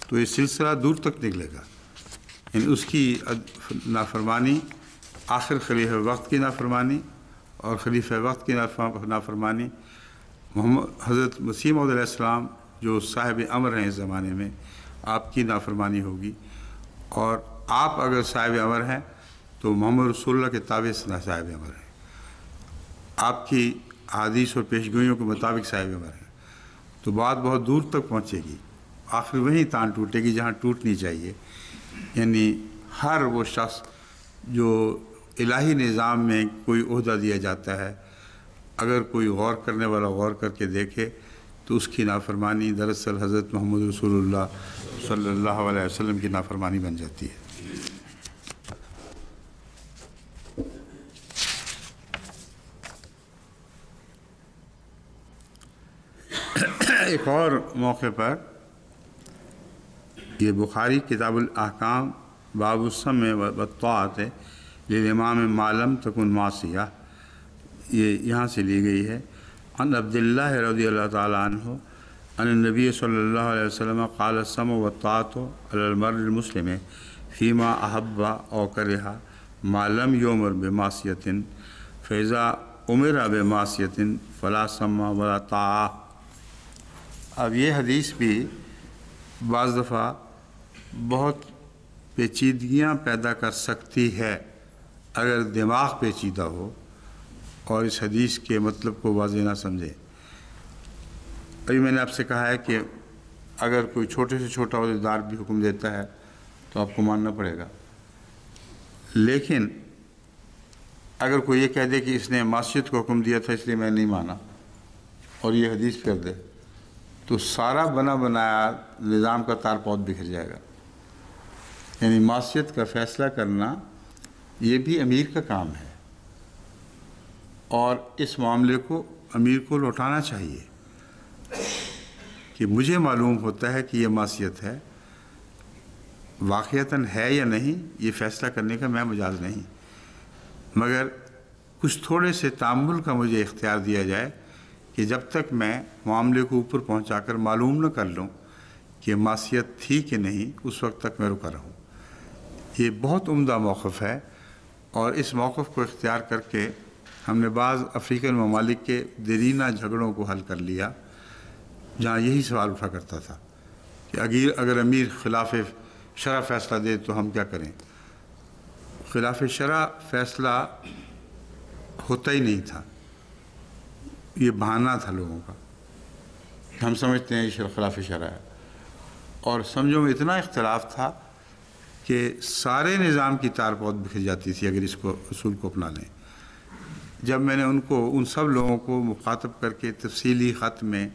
Speaker 1: تو یہ سلسلہ دور تک نکلے گا۔ یعنی اس کی نافرمانی آخر خلیفہ وقت کی نافرمانی، اور خلیفہ وقت کی نافرمانی محمد حضرت مسیح موعود علیہ السلام جو صاحب امر ہیں اس زمانے میں آپ کی نافرمانی ہوگی، اور آپ اگر صاحب امر ہیں تو محمد رسول اللہ کے تابع صاحب امر ہیں، آپ کی حدیث اور پیشگوئیوں کے مطابق صاحب امر ہیں، تو بات بہت دور تک پہنچے گی، آخر وہیں تان ٹوٹے گی جہاں ٹوٹنی چاہیے۔ یعنی ہر وہ شخص جو الہی نظام میں کوئی عہدہ دیا جاتا ہے، اگر کوئی غور کرنے والا غور کر کے دیکھے تو اس کی نافرمانی دراصل حضرت محمد رسول اللہ صلی اللہ علیہ وسلم کی نافرمانی بن جاتی ہے۔ ایک اور موقع پر یہ بخاری کتاب الاحکام باب السمع والطاعۃ للامام ما لم تکن معصیہ، یہ یہاں سے لی گئی ہے۔ عن عبداللہ رضی اللہ تعالیٰ عنہ ان النبی صلی اللہ علیہ وسلم قال السمع والطاعۃ علی المرء المسلم فیما احب او کرہ ما لم یؤمر بمعصیۃ فاذا امر بمعصیۃ فلا سمع ولا طاعہ۔ اب یہ حدیث بھی بعض دفعہ بہت پیچیدگیاں پیدا کر سکتی ہے اگر دماغ پیچیدہ ہو اور اس حدیث کے مطلب کو واضح نہ سمجھے۔ ابھی میں نے آپ سے کہا ہے کہ اگر کوئی چھوٹے سے چھوٹا عہدیدار بھی حکم دیتا ہے تو آپ کو ماننا پڑے گا، لیکن اگر کوئی یہ کہہ دے کہ اس نے معصیت کو حکم دیا تھا اس لیے میں نہیں مانا اور یہ حدیث کر دے، تو سارا بنا بنایا نظام کا تار پود بکھر جائے گا۔ یعنی معصیت کا فیصلہ کرنا یہ بھی امیر کا کام ہے، اور اس معاملے کو امیر کو لوٹانا چاہیے کہ مجھے معلوم ہوتا ہے کہ یہ معصیت ہے، واقعتاً ہے یا نہیں یہ فیصلہ کرنے کا میں مجاز نہیں، مگر کچھ تھوڑے سے تأمل کا مجھے اختیار دیا جائے کہ جب تک میں معاملے کو اوپر پہنچا کر معلوم نہ کر لوں کہ معصیت تھی کہ نہیں، اس وقت تک میں رکا رہوں۔ یہ بہت عمدہ موقف ہے، اور اس موقف کو اختیار کر کے ہم نے بعض افریقن ممالک کے دیرینہ جھگڑوں کو حل کر لیا جہاں یہی سوال اٹھا کرتا تھا کہ اگر امیر خلاف شرع فیصلہ دے تو ہم کیا کریں۔ خلاف شرع فیصلہ ہوتا ہی نہیں تھا، یہ بہانہ تھا لوگوں کا، ہم سمجھتے ہیں یہ خلاف شرع ہے، اور سمجھو میں اتنا اختلاف تھا کہ سارے نظام کی تار پود بکھر جاتی تھی اگر اس کو اصول کو اپنا لیں۔ جب میں نے ان سب لوگوں کو مخاطب کر کے تفصیلی خط میں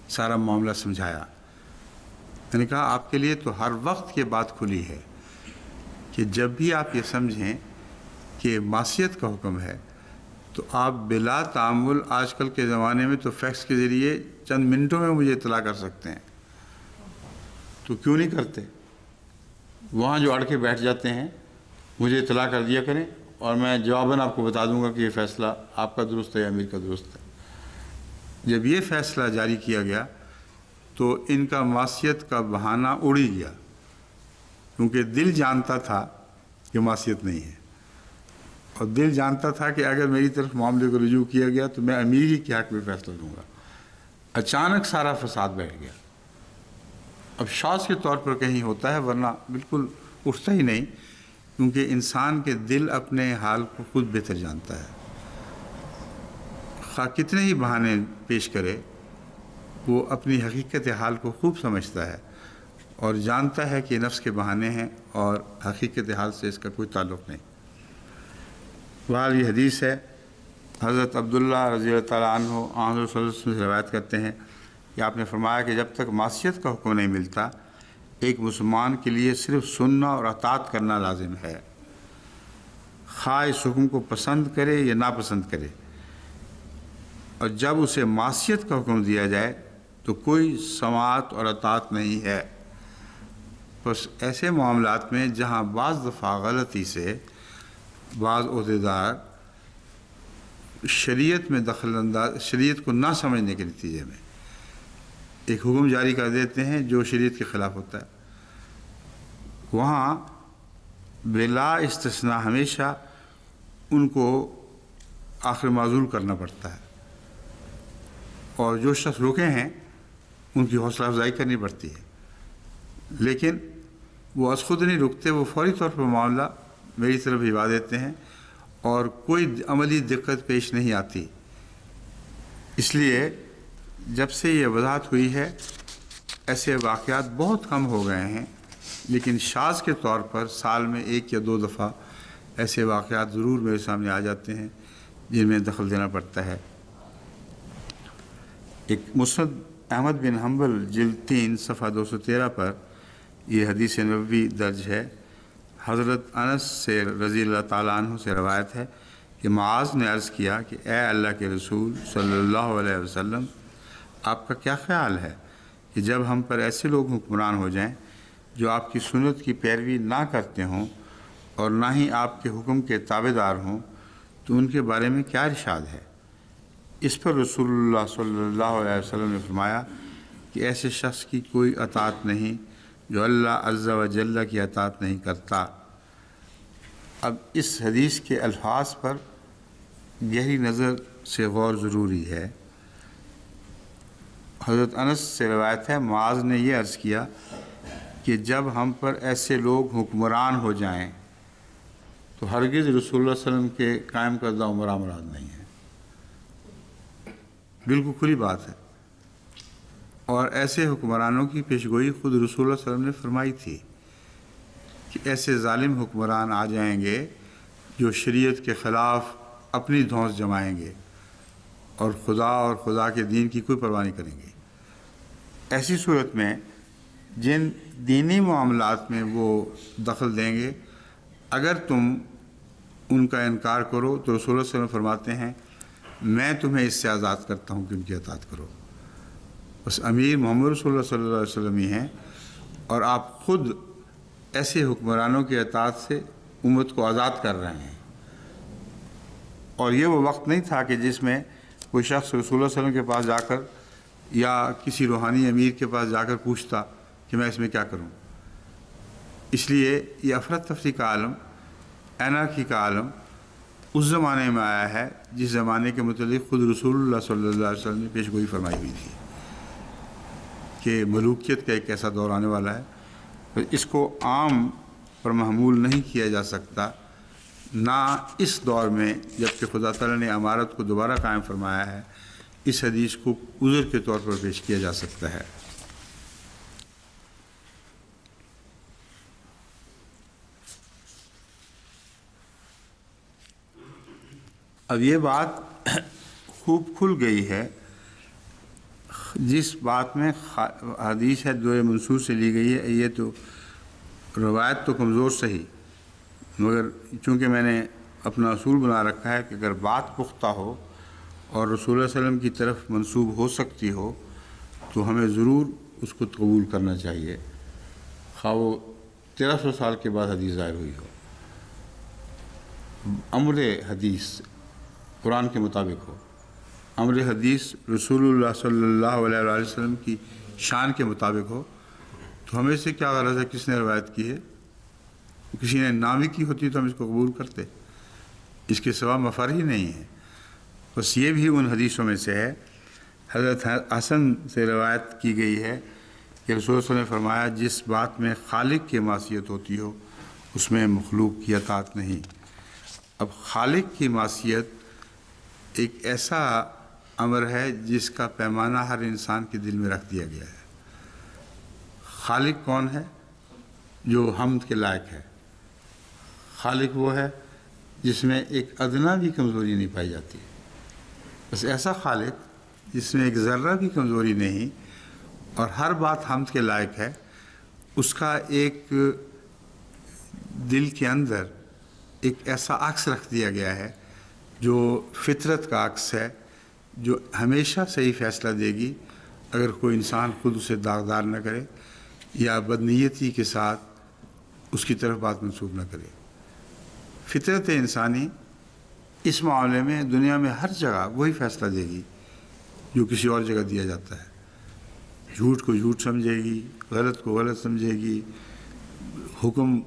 Speaker 1: سارا معاملہ سمجھایا، میں نے کہا آپ کے لیے تو ہر وقت یہ بات کھلی ہے کہ جب بھی آپ یہ سمجھیں کہ معصیت کا حکم ہے تو آپ بلا تعامل آج کل کے زمانے میں تو فیکس کے ذریعے چند منٹوں میں مجھے اطلاع کر سکتے ہیں، تو کیوں نہیں کرتے؟ وہاں جو اڑ کے بیٹھ جاتے ہیں مجھے اطلاع کر دیا کریں اور میں جواباً آپ کو بتا دوں گا کہ یہ فیصلہ آپ کا درست ہے یا امیر کا درست ہے۔ جب یہ فیصلہ جاری کیا گیا تو ان کا معصیت کا بہانہ اڑ ہی گیا، کیونکہ دل جانتا تھا کہ معصیت نہیں ہے، اور دل جانتا تھا کہ اگر میری طرف معاملے کو رجوع کیا گیا تو میں امیر ہی کے حق میں فیصلہ دوں گا۔ اچانک سارا فساد بیٹھ گیا۔ اب شاذ کے طور پر کہیں ہوتا ہے، ورنہ بالکل اٹھتا ہی نہیں، کیونکہ انسان کے دل اپنے حال کو خود بہتر جانتا ہے، خواہ کتنے ہی بہانے پیش کرے وہ اپنی حقیقت حال کو خوب سمجھتا ہے اور جانتا ہے کہ نفس کے بہانے ہیں اور حقیقت حال سے اس کا کوئی تعلق نہیں۔ بہرحال یہ حدیث ہے، حضرت عبداللہ رضی اللہ تعالیٰ عنہ حضرت صلی اللہ علیہ وسلم سے روایت کرتے ہیں کہ آپ نے فرمایا کہ جب تک معصیت کا حکم نہیں ملتا ایک مسلمان کے لیے صرف سننا اور اطاعت کرنا لازم ہے، خواہ اس حکم کو پسند کرے یا ناپسند کرے، اور جب اسے معصیت کا حکم دیا جائے تو کوئی سماعت اور اطاعت نہیں ہے۔ بس ایسے معاملات میں جہاں بعض دفعہ غلطی سے بعض عہدیدار شریعت میں شریعت کو نہ سمجھنے کے نتیجے میں ایک حکم جاری کر دیتے ہیں جو شریعت کے خلاف ہوتا ہے، وہاں بلا استثناء ہمیشہ ان کو آخر معذور کرنا پڑتا ہے، اور جو شخص رکے ہیں ان کی حوصلہ افزائی کرنی پڑتی ہے، لیکن وہ از خود نہیں رکتے، وہ فوری طور پر معاملہ میری طرف بھجوا دیتے ہیں اور کوئی عملی دقت پیش نہیں آتی۔ اس لیے جب سے یہ وضاحت ہوئی ہے ایسے واقعات بہت کم ہو گئے ہیں، لیکن شاذ کے طور پر سال میں 1 یا 2 دفعہ ایسے واقعات ضرور میرے سامنے آ جاتے ہیں جن میں دخل دینا پڑتا ہے۔ ایک مسند احمد بن حنبل جلد 3 صفحہ 213 پر یہ حدیث نبوی درج ہے۔ حضرت انس سے رضی اللہ تعالیٰ عنہ سے روایت ہے کہ معاذ نے عرض کیا کہ اے اللہ کے رسول صلی اللہ علیہ وسلم، آپ کا کیا خیال ہے کہ جب ہم پر ایسے لوگ حکمران ہو جائیں جو آپ کی سنت کی پیروی نہ کرتے ہوں اور نہ ہی آپ کے حکم کے تابع دار ہوں تو ان کے بارے میں کیا ارشاد ہے؟ اس پر رسول اللہ صلی اللہ علیہ وسلم نے فرمایا کہ ایسے شخص کی کوئی اطاعت نہیں جو اللہ عز و جل کی اطاعت نہیں کرتا۔ اب اس حدیث کے الفاظ پر گہری نظر سے غور ضروری ہے۔ حضرت انس سے روایت ہے، معاذ نے یہ عرض کیا کہ جب ہم پر ایسے لوگ حکمران ہو جائیں تو ہرگز رسول اللہ صلی اللہ علیہ وسلم کے قائم کردہ عمرہ مراد نہیں ہے، بالکل کھلی بات ہے۔ اور ایسے حکمرانوں کی پیشگوئی خود رسول اللہ صلی اللہ علیہ وسلم نے فرمائی تھی کہ ایسے ظالم حکمران آ جائیں گے جو شریعت کے خلاف اپنی دھونس جمائیں گے اور خدا کے دین کی کوئی پرواہ نہیں کریں گے۔ ایسی صورت میں جن دینی معاملات میں وہ دخل دیں گے، اگر تم ان کا انکار کرو تو رسول اللہ صلی اللہ علیہ وسلم فرماتے ہیں میں تمہیں اس سے آزاد کرتا ہوں کہ ان کی اطاعت کرو۔ بس امیر محمد رسول اللہ صلی اللہ علیہ وسلم ہی ہیں، اور آپ خود ایسے حکمرانوں کی اطاعت سے امت کو آزاد کر رہے ہیں۔ اور یہ وہ وقت نہیں تھا کہ جس میں کوئی شخص رسول اللہ صلی اللہ علیہ وسلم کے پاس جا کر یا کسی روحانی امیر کے پاس جا کر پوچھتا کہ میں اس میں کیا کروں۔ اس لیے یہ افراتفری کا عالم، اینارکی کا عالم اس زمانے میں آیا ہے جس زمانے کے متعلق خود رسول اللہ صلی اللہ علیہ وسلم نے پیشگوئی فرمائی ہوئی تھی کہ ملوکیت کا ایک ایسا دور آنے والا ہے۔ اس کو عام پر محمول نہیں کیا جا سکتا، نہ اس دور میں جب کہ خدا تعالیٰ نے امارت کو دوبارہ قائم فرمایا ہے اس حدیث کو عذر کے طور پر پیش کیا جا سکتا ہے۔ اب یہ بات خوب کھل گئی ہے، جس بات میں حدیث ہے دو منصور سے لی گئی ہے، یہ تو روایت تو کمزور صحیح، مگر چونکہ میں نے اپنا اصول بنا رکھا ہے کہ اگر بات پختہ ہو اور رسول اللہ صلی اللہ علیہ وسلم کی طرف منسوب ہو سکتی ہو تو ہمیں ضرور اس کو قبول کرنا چاہیے، خواہ وہ 1300 سال کے بعد حدیث ظاہر ہوئی ہو۔ امر حدیث قرآن کے مطابق ہو، امر حدیث رسول اللہ صلی اللہ علیہ وآلہ وسلم کی شان کے مطابق ہو، تو ہمیں سے کیا غرض ہے کس نے روایت کی ہے؟ کسی نے نامی کی ہوتی تو ہم اس کو قبول کرتے، اس کے سوا مفر ہی نہیں ہے۔ بس یہ بھی ان حدیثوں میں سے ہے۔ حضرت حسن سے روایت کی گئی ہے کہ رسول اللہ صلی اللہ علیہ وسلم نے فرمایا جس بات میں خالق کی معصیت ہوتی ہو اس میں مخلوق کی اطاعت نہیں۔ اب خالق کی معصیت ایک ایسا امر ہے جس کا پیمانہ ہر انسان کے دل میں رکھ دیا گیا ہے۔ خالق کون ہے؟ جو حمد کے لائق ہے۔ خالق وہ ہے جس میں ایک ادنا بھی کمزوری نہیں پائی جاتی، بس ایسا خالق جس میں ایک ذرہ بھی کمزوری نہیں اور ہر بات حمد کے لائق ہے، اس کا ایک دل کے اندر ایک ایسا عکس رکھ دیا گیا ہے جو فطرت کا عکس ہے، جو ہمیشہ صحیح فیصلہ دے گی اگر کوئی انسان خود اسے داغدار نہ کرے یا بدنیتی کے ساتھ اس کی طرف بات منسوخ نہ کرے۔ فطرت انسانی اس معاملے میں دنیا میں ہر جگہ وہی فیصلہ دے گی جو کسی اور جگہ دیا جاتا ہے۔ جھوٹ کو جھوٹ سمجھے گی، غلط کو غلط سمجھے گی، حکم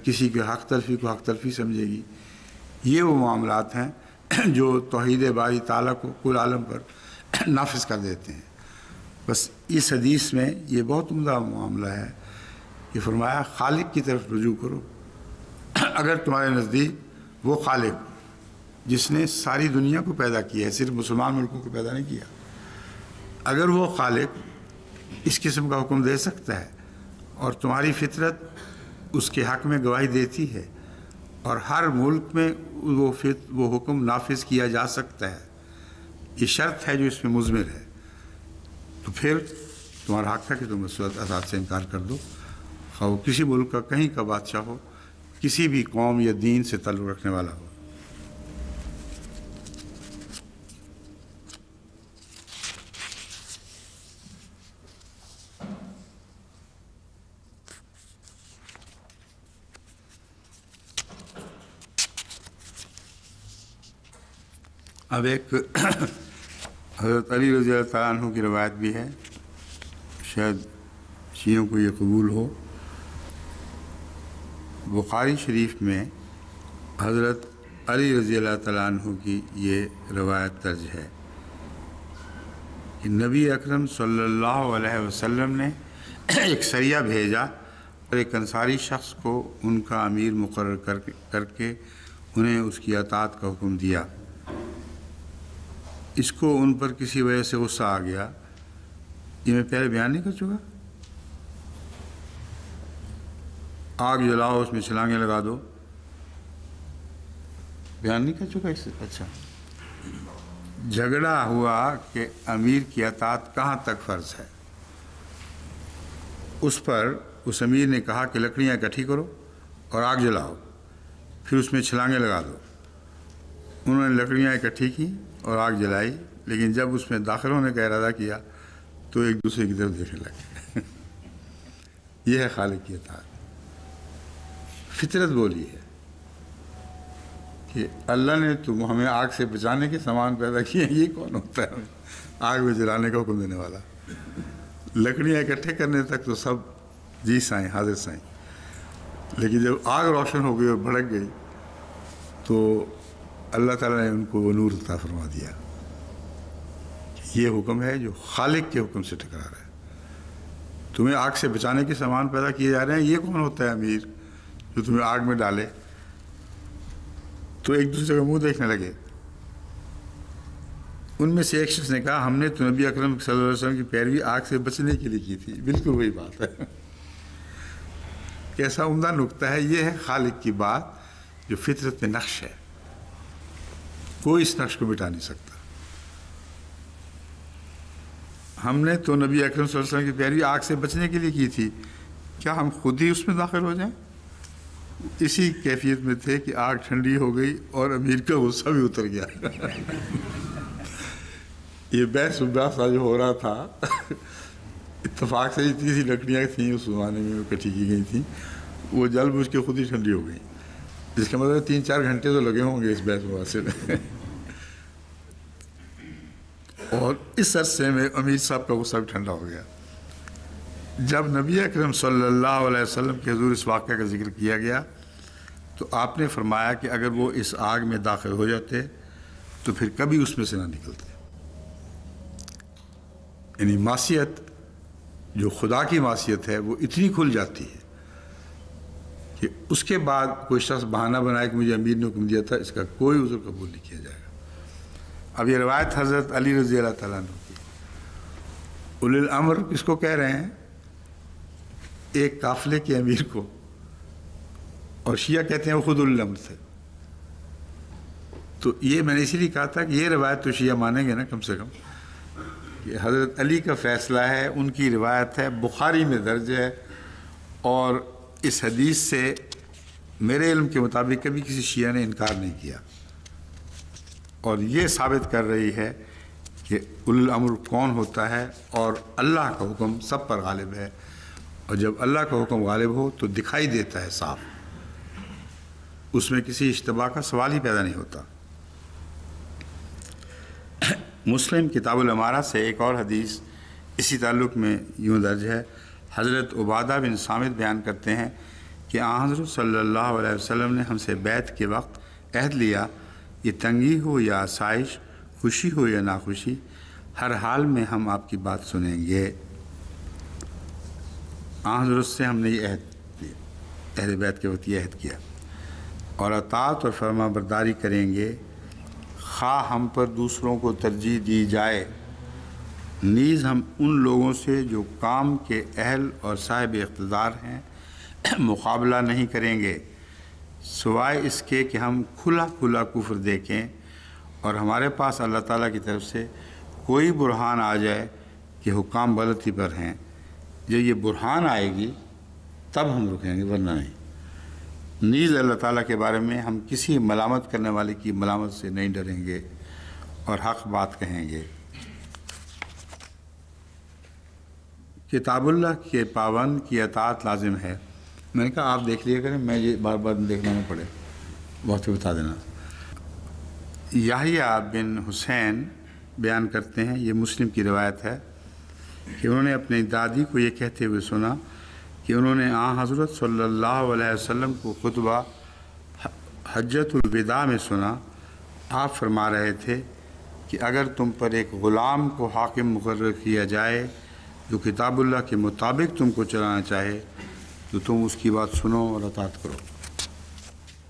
Speaker 1: کسی کے حق تلفی کو حق تلفی سمجھے گی۔ یہ وہ معاملات ہیں جو توحید باری تعالیٰ کو کل عالم پر نافذ کر دیتے ہیں۔ بس اس حدیث میں یہ بہت عمدہ معاملہ ہے کہ فرمایا خالق کی طرف رجوع کرو. اگر تمہارے نزدیک وہ خالق جس نے ساری دنیا کو پیدا کیا ہے، صرف مسلمان ملکوں کو پیدا نہیں کیا، اگر وہ خالق اس قسم کا حکم دے سکتا ہے اور تمہاری فطرت اس کے حق میں گواہی دیتی ہے اور ہر ملک میں وہ حکم نافذ کیا جا سکتا ہے، یہ شرط ہے جو اس میں مضمر ہے، تو پھر تمہارا حق ہے کہ تم اس اطاعت سے انکار کر دو، خواہ وہ کسی ملک کا کہیں کا بادشاہ ہو، کسی بھی قوم یا دین سے تعلق رکھنے والا ہو. اب ایک حضرت علی رضی اللہ تعالیٰ عنہ کی روایت بھی ہے، شاید شیعوں کو یہ قبول ہو. بخاری شریف میں حضرت علی رضی اللہ تعالیٰ عنہ کی یہ روایت درج ہے کہ نبی اکرم صلی اللہ علیہ وسلم نے ایک سریہ بھیجا اور ایک انصاری شخص کو ان کا امیر مقرر کر کے انہیں اس کی اطاعت کا حکم دیا. اس کو ان پر کسی وجہ سے غصہ آ گیا. یہ میں پہلے بیان نہیں کر چکا؟ آگ جلاؤ، اس میں چھلانگیں لگا دو، بیان نہیں کر چکا اس سے؟ اچھا، جھگڑا ہوا کہ امیر کی اطاعت کہاں تک فرض ہے. اس پر اس امیر نے کہا کہ لکڑیاں اکٹھی کرو اور آگ جلاؤ، پھر اس میں چھلانگیں لگا دو. انہوں نے لکڑیاں اکٹھی کی اور آگ جلائی، لیکن جب اس میں داخل ہونے کا ارادہ کیا تو ایک دوسرے کی طرف دیکھنے لگے. یہ ہے خالق کی اطاعت. فطرت بولی ہے کہ اللہ نے تم ہمیں آگ سے بچانے کے سامان پیدا کیے، یہ کون ہوتا ہے آگ میں جلانے کا حکم دینے والا؟ لکڑیاں اکٹھے کرنے تک تو سب جی سائیں، حاضر سائیں، لیکن جب آگ روشن ہو گئی اور بھڑک گئی تو اللہ تعالیٰ نے ان کو وہ نور عطا فرما دیا. یہ حکم ہے جو خالق کے حکم سے ٹکرا رہا ہے. تمہیں آگ سے بچانے کے سامان پیدا کیے جا رہے ہیں، یہ کون ہوتا ہے امیر جو تمہیں آگ میں ڈالے؟ تو ایک دوسرے کا منہ دیکھنے لگے. ان میں سے ایک شخص نے کہا ہم نے تو نبی اکرم صلی اللہ علیہ وسلم کی پیروی آگ سے بچنے کے لیے کی تھی. بالکل وہی بات ہے. کیسا عمدہ نکتہ ہے. یہ ہے خالق کی بات جو فطرت میں نقش ہے، کوئی اس نقش کو مٹا نہیں سکتا. ہم نے تو نبی اکرم صلی اللہ علیہ وسلم کی پیروی آگ سے بچنے کے لیے کی تھی، کیا ہم خود ہی اس میں داخل ہو جائیں؟ اسی کیفیت میں تھے کہ آگ ٹھنڈی ہو گئی اور امیر کا غصہ بھی اتر گیا. یہ بحث جو ہو رہا تھا، اتفاق سے اتنی سی لکڑیاں تھیں اس زمانے میں اکٹھی کی گئی تھیں، وہ جل بوجھ کے خود ہی ٹھنڈی ہو گئی. جس کا مطلب 3-4 گھنٹے تو لگے ہوں گے اس بحث مباحثے میں. اور اس عرصے میں امیر صاحب کا غصہ بھی ٹھنڈا ہو گیا. جب نبی اکرم صلی اللہ علیہ وسلم کے حضور اس واقعہ کا ذکر کیا گیا تو آپ نے فرمایا کہ اگر وہ اس آگ میں داخل ہو جاتے تو پھر کبھی اس میں سے نہ نکلتے. یعنی معصیت جو خدا کی معصیت ہے وہ اتنی کھل جاتی ہے کہ اس کے بعد کوئی شخص بہانہ بنائے کہ مجھے امیر نے حکم دیا تھا، اس کا کوئی عذر قبول نہیں کیا جائے گا. اب یہ روایت حضرت علی رضی اللہ تعالیٰ عنہ کی. اولی الامر کس کو کہہ رہے ہیں؟ ایک قافلے کے امیر کو. اور شیعہ کہتے ہیں وہ خود اولی الامر تھے. تو یہ میں نے اسی لیے کہا تھا کہ یہ روایت تو شیعہ مانیں گے نا کم سے کم، کہ حضرت علی کا فیصلہ ہے، ان کی روایت ہے، بخاری میں درج ہے، اور اس حدیث سے میرے علم کے مطابق کبھی کسی شیعہ نے انکار نہیں کیا. اور یہ ثابت کر رہی ہے کہ اولی الامر کون ہوتا ہے، اور اللہ کا حکم سب پر غالب ہے، اور جب اللہ کا حکم غالب ہو تو دکھائی دیتا ہے صاف، اس میں کسی اشتباہ کا سوال ہی پیدا نہیں ہوتا. مسلم کتاب الامارہ سے ایک اور حدیث اسی تعلق میں یوں درج ہے. حضرت عبادہ بن صامت بیان کرتے ہیں کہ آن حضرت صلی اللہ علیہ وسلم نے ہم سے بیعت کے وقت عہد لیا، یہ تنگی ہو یا آسائش، خوشی ہو یا ناخوشی، ہر حال میں ہم آپ کی بات سنیں گے۔ حضرت سے ہم نے یہ عہد کیا، اہل بیت کے وقت یہ عہد کیا، اور اطاعت اور فرما برداری کریں گے خواہ ہم پر دوسروں کو ترجیح دی جائے، نیز ہم ان لوگوں سے جو کام کے اہل اور صاحب اقتدار ہیں مقابلہ نہیں کریں گے، سوائے اس کے کہ ہم کھلا کھلا کفر دیکھیں اور ہمارے پاس اللہ تعالیٰ کی طرف سے کوئی برہان آ جائے کہ حکام غلطی پر ہیں۔ جب یہ برہان آئے گی تب ہم رکیں گے، ورنہ نہیں۔ نیز اللہ تعالیٰ کے بارے میں ہم کسی ملامت کرنے والے کی ملامت سے نہیں ڈریں گے اور حق بات کہیں گے۔ کتاب اللہ کے پابند کی اطاعت لازم ہے۔ میں نے کہا آپ دیکھ لیا کریں، میں یہ بار بار دیکھنا نہ پڑے، بہت ہی بتا دینا۔ یحییٰ بن حسین بیان کرتے ہیں، یہ مسلم کی روایت ہے کہ انہوں نے اپنی دادی کو یہ کہتے ہوئے سنا کہ انہوں نے حضرت صلی اللہ علیہ وسلم کو خطبہ حجۃ الوداع میں سنا۔ آپ فرما رہے تھے کہ اگر تم پر ایک غلام کو حاکم مقرر کیا جائے جو کتاب اللہ کے مطابق تم کو چلانا چاہے تو تم اس کی بات سنو اور اطاعت کرو۔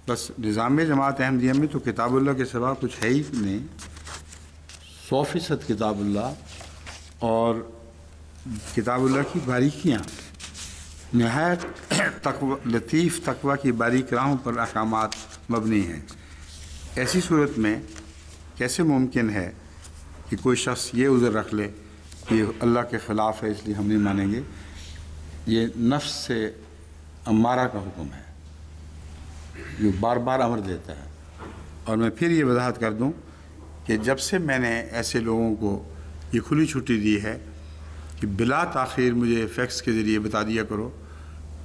Speaker 1: بس نظام جماعت احمدیہ میں تو کتاب اللہ کے سوا کچھ ہے ہی نہیں، 100% کتاب اللہ اور کتاب اللہ کی باریکیاں، نہایت لطیف تقوی کی باریک راہوں پر احکامات مبنی ہیں۔ ایسی صورت میں کیسے ممکن ہے کہ کوئی شخص یہ عذر رکھ لے کہ اللہ کے خلاف ہے اس لیے ہم نہیں مانیں گے؟ یہ نفس سے امارہ کا حکم ہے جو بار بار امر دیتا ہے۔ اور میں پھر یہ وضاحت کر دوں کہ جب سے میں نے ایسے لوگوں کو یہ کھلی چھٹی دی ہے کہ بلا تاخیر مجھے فیکس کے ذریعے بتا دیا کرو،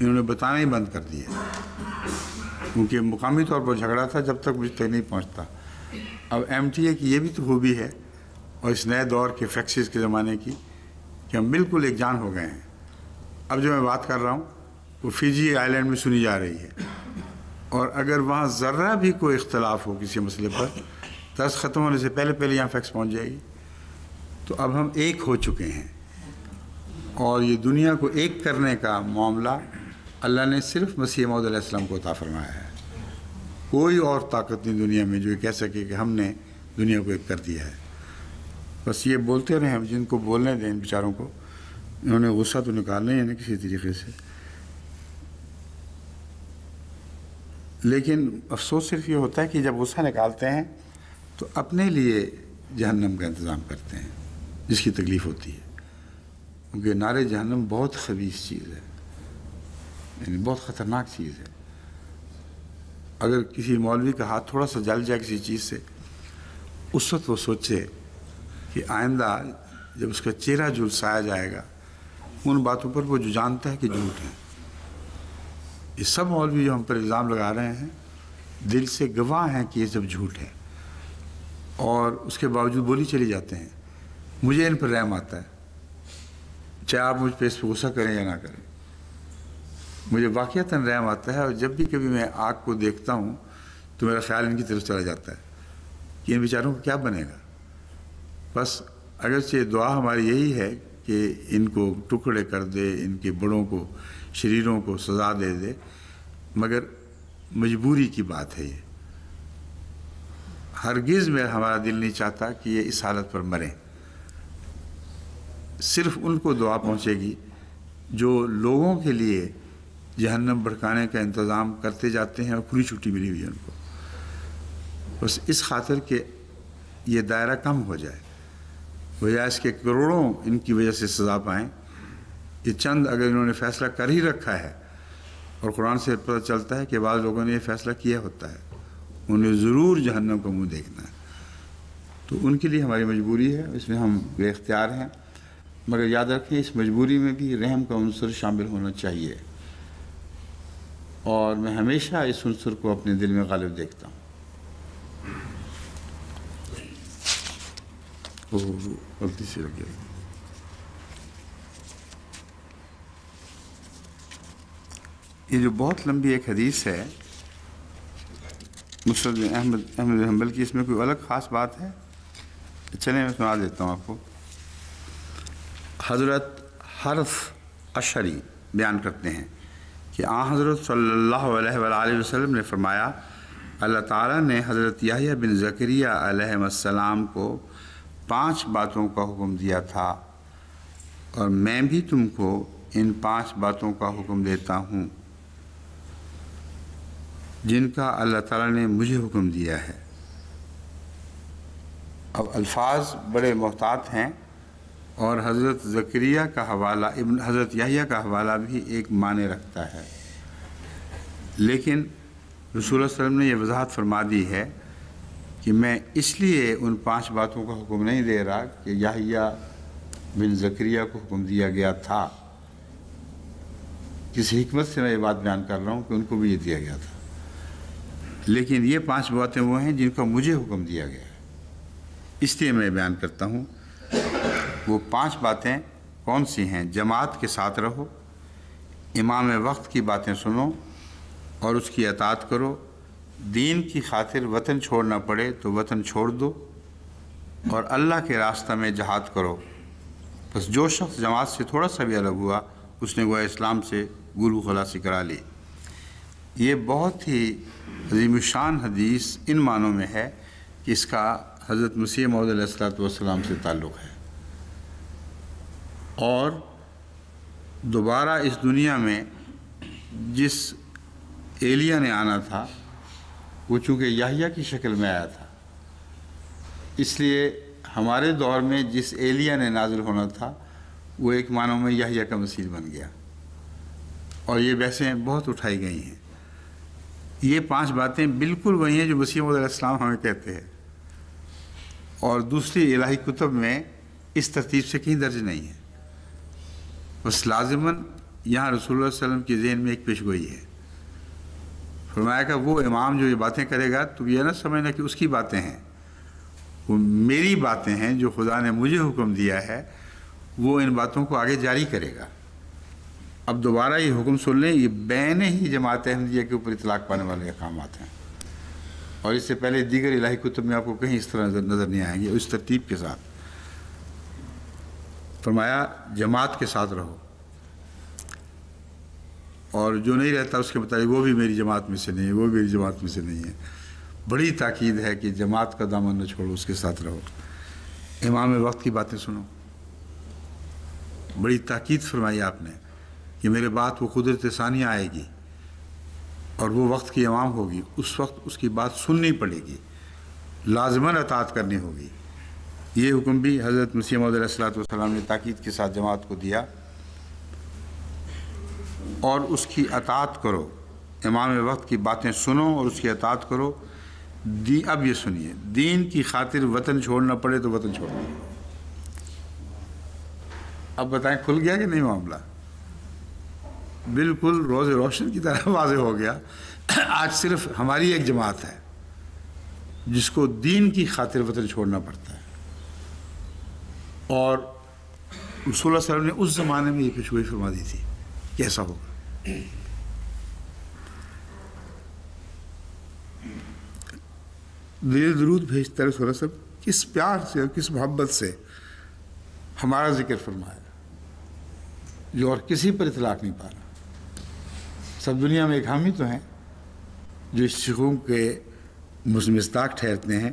Speaker 1: انہوں نے بتانا ہی بند کر دیا، کیونکہ مقامی طور پر جھگڑا تھا جب تک مجھ تک نہیں پہنچتا۔ اب ایم ٹی اے کی یہ بھی تو خوبی ہے اور اس نئے دور کے فیکسز کے زمانے کی کہ ہم بالکل ایک جان ہو گئے ہیں۔ اب جو میں بات کر رہا ہوں وہ فیجی آئی لینڈ میں سنی جا رہی ہے، اور اگر وہاں ذرہ بھی کوئی اختلاف ہو کسی مسئلے پر، درس ختم ہونے سے پہلے پہلے یہاں فیکس پہنچ جائے گی۔ تو اب ہم ایک ہو چکے ہیں، اور یہ دنیا کو ایک کرنے کا معاملہ اللہ نے صرف مسیح موعود علیہ السلام کو عطا فرمایا ہے۔ کوئی اور طاقت نہیں دنیا میں جو یہ کہہ سکے کہ ہم نے دنیا کو ایک کر دیا ہے۔ بس یہ بولتے رہے، ہم جن کو بولنے دیں ان بیچاروں کو، انہوں نے غصہ تو نکالنا ہی ہے نا کسی طریقے سے۔ لیکن افسوس صرف یہ ہوتا ہے کہ جب غصہ نکالتے ہیں تو اپنے لیے جہنم کا انتظام کرتے ہیں، جس کی تکلیف ہوتی ہے، کیونکہ نار جہنم بہت خبیث چیز ہے، یعنی بہت خطرناک چیز ہے۔ اگر کسی مولوی کا ہاتھ تھوڑا سا جل جائے کسی چیز سے، اس وقت وہ سوچے کہ آئندہ جب اس کا چہرہ جھلسایا جائے گا ان باتوں پر وہ جو جانتا ہے کہ جھوٹ ہے۔ یہ سب مولوی جو ہم پر الزام لگا رہے ہیں دل سے گواہ ہیں کہ یہ سب جھوٹ ہے، اور اس کے باوجود بولی چلی جاتے ہیں۔ مجھے ان پر رحم آتا ہے، چاہے آپ مجھ پہ اس پہ غصہ کریں یا نہ کریں، مجھے واقعتاً رحم آتا ہے۔ اور جب بھی کبھی میں آگ کو دیکھتا ہوں تو میرا خیال ان کی طرف چلا جاتا ہے کہ ان بیچاروں کو کیا بنے گا۔ بس اگرچہ دعا ہماری یہی ہے کہ ان کو ٹکڑے کر دے، ان کے بڑوں کو، شریروں کو سزا دے دے، مگر مجبوری کی بات ہے یہ۔ ہرگز میں ہمارا دل نہیں چاہتا کہ یہ اس حالت پر مریں۔ صرف ان کو دعا پہنچے گی جو لوگوں کے لیے جہنم بھڑکانے کا انتظام کرتے جاتے ہیں اور کھلی چھٹی ملی ہوئی ہے ان کو۔ بس اس خاطر کہ یہ دائرہ کم ہو جائے، بجائے اس کے کروڑوں ان کی وجہ سے سزا پائیں، یہ چند اگر انہوں نے فیصلہ کر ہی رکھا ہے، اور قرآن سے پتہ چلتا ہے کہ بعض لوگوں نے یہ فیصلہ کیا ہوتا ہے، انہیں ضرور جہنم کا منہ دیکھنا ہے، تو ان کے لیے ہماری مجبوری ہے، اس میں ہم بے اختیار ہیں۔ مگر یاد رکھیں اس مجبوری میں بھی رحم کا عنصر شامل ہونا چاہیے، اور میں ہمیشہ اس عنصر کو اپنے دل میں غالب دیکھتا ہوں۔ غلطی سے لگ گیا۔ یہ جو بہت لمبی ایک حدیث ہے مسند احمد بن حنبل کی، اس میں کوئی الگ خاص بات ہے؟ چلیں میں سنا دیتا ہوں آپ کو۔ حضرت حرف اشعری بیان کرتے ہیں کہ حضرت صلی اللہ علیہ وآلہ وسلم نے فرمایا، اللہ تعالیٰ نے حضرت یحییٰ بن زکریہ علیہ السلام کو 5 باتوں کا حکم دیا تھا، اور میں بھی تم کو ان 5 باتوں کا حکم دیتا ہوں جن کا اللہ تعالیٰ نے مجھے حکم دیا ہے۔ اب الفاظ بڑے محتاط ہیں، اور حضرت زکریہ کا حوالہ حضرت یحییٰ کا حوالہ بھی ایک معنی رکھتا ہے، لیکن رسول اللہ صلی اللہ علیہ وسلم نے یہ وضاحت فرما دی ہے کہ میں اس لیے ان 5 باتوں کا حکم نہیں دے رہا کہ یحییٰ بن زکریہ کو حکم دیا گیا تھا، کسی حکمت سے میں یہ بات بیان کر رہا ہوں کہ ان کو بھی یہ دیا گیا تھا، لیکن یہ 5 باتیں وہ ہیں جن کا مجھے حکم دیا گیا ہے، اس لیے میں بیان کرتا ہوں۔ وہ 5 باتیں کون سی ہیں؟ جماعت کے ساتھ رہو، امام وقت کی باتیں سنو اور اس کی اطاعت کرو، دین کی خاطر وطن چھوڑنا پڑے تو وطن چھوڑ دو، اور اللہ کے راستہ میں جہاد کرو۔ بس جو شخص جماعت سے تھوڑا سا بھی الگ ہوا، اس نے گویا اسلام سے گلو خلاصی کرا لی۔ یہ بہت ہی عظیم الشان حدیث ان معنوں میں ہے کہ اس کا حضرت مسیح موعود علیہ السلام سے تعلق ہے، اور دوبارہ اس دنیا میں جس ایلیا نے آنا تھا وہ چونکہ یحییٰ کی شکل میں آیا تھا، اس لیے ہمارے دور میں جس ایلیا نے نازل ہونا تھا وہ ایک معنوں میں یحییٰ کا مسیح بن گیا، اور یہ بحثیں بہت اٹھائی گئی ہیں۔ یہ 5 باتیں بالکل وہی ہیں جو مسیح موعود علیہ السلام ہمیں کہتے ہیں، اور دوسری الہی کتب میں اس ترتیب سے کہیں درج نہیں ہے، بس لازماً یہاں رسول اللہ صلی اللہ علیہ وسلم کی ذہن میں ایک پیشگوئی ہے۔ فرمایا کہ وہ امام جو یہ باتیں کرے گا تو یہ نہ سمجھنا کہ اس کی باتیں ہیں، وہ میری باتیں ہیں جو خدا نے مجھے حکم دیا ہے، وہ ان باتوں کو آگے جاری کرے گا۔ اب دوبارہ یہ حکم سن لیں، یہ بین ہی جماعت احمدیہ کے اوپر اطلاق پانے والے احکامات ہیں، اور اس سے پہلے دیگر الہی کتب میں آپ کو کہیں اس طرح نظر نہیں آئیں گے اس ترتیب کے ساتھ۔ فرمایا جماعت کے ساتھ رہو، اور جو نہیں رہتا اس کے مطابق وہ بھی میری جماعت میں سے نہیں ہے، وہ بھی میری جماعت میں سے نہیں ہے۔ بڑی تاکید ہے کہ جماعت کا دامن نہ چھوڑو، اس کے ساتھ رہو۔ امام وقت کی باتیں سنو، بڑی تاکید فرمائی آپ نے کہ میرے بعد وہ قدرت ثانیہ آئے گی اور وہ وقت کی امام ہوگی، اس وقت اس کی بات سننی پڑے گی، لازماً اطاعت کرنی ہوگی۔ یہ حکم بھی حضرت مسیح موعود علیہ السلام نے تاکید کے ساتھ جماعت کو دیا، اور اس کی اطاعت کرو، امام وقت کی باتیں سنو اور اس کی اطاعت کرو۔ اب یہ سنیے، دین کی خاطر وطن چھوڑنا پڑے تو وطن چھوڑ دو۔ اب بتائیں کھل گیا کہ نہیں معاملہ؟ بالکل روز روشن کی طرح واضح ہو گیا۔ آج صرف ہماری ایک جماعت ہے جس کو دین کی خاطر وطن چھوڑنا پڑتا ہے، اور رسول اللہ صلی اللہ علیہ وسلم نے اس زمانے میں یہ پیشگوئی فرما دی تھی کہ ایسا ہوگا۔ درود بھیجتا ہے رسول اللہ صلی اللہ علیہ وسلم، کس پیار سے اور کس محبت سے ہمارا ذکر فرمایا جو اور کسی پر اطلاق نہیں پا رہا۔ سب دنیا میں ایک ہم ہی تو ہیں جو اس حکم کے مصداق ٹھہرتے ہیں،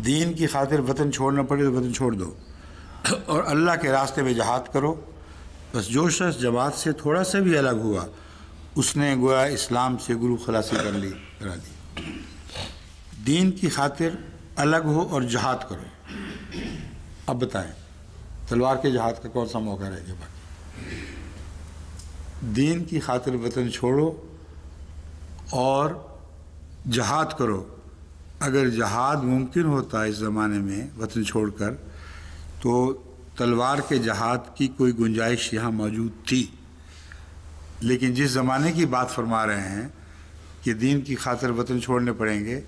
Speaker 1: دین کی خاطر وطن چھوڑنا پڑے تو وطن چھوڑ دو، اور اللہ کے راستے میں جہاد کرو۔ بس جو شخص جماعت سے تھوڑا سا بھی الگ ہوا، اس نے گویا اسلام سے گلو خلاصی کرا دی۔ دین کی خاطر الگ ہو اور جہاد کرو۔ اب بتائیں تلوار کے جہاد کا کون سا موقع رہ گیا باقی؟ دین کی خاطر وطن چھوڑو اور جہاد کرو۔ اگر جہاد ممکن ہوتا اس زمانے میں وطن چھوڑ کر، تو تلوار کے جہاد کی کوئی گنجائش یہاں موجود تھی، لیکن جس زمانے کی بات فرما رہے ہیں کہ دین کی خاطر وطن چھوڑنے پڑیں گے،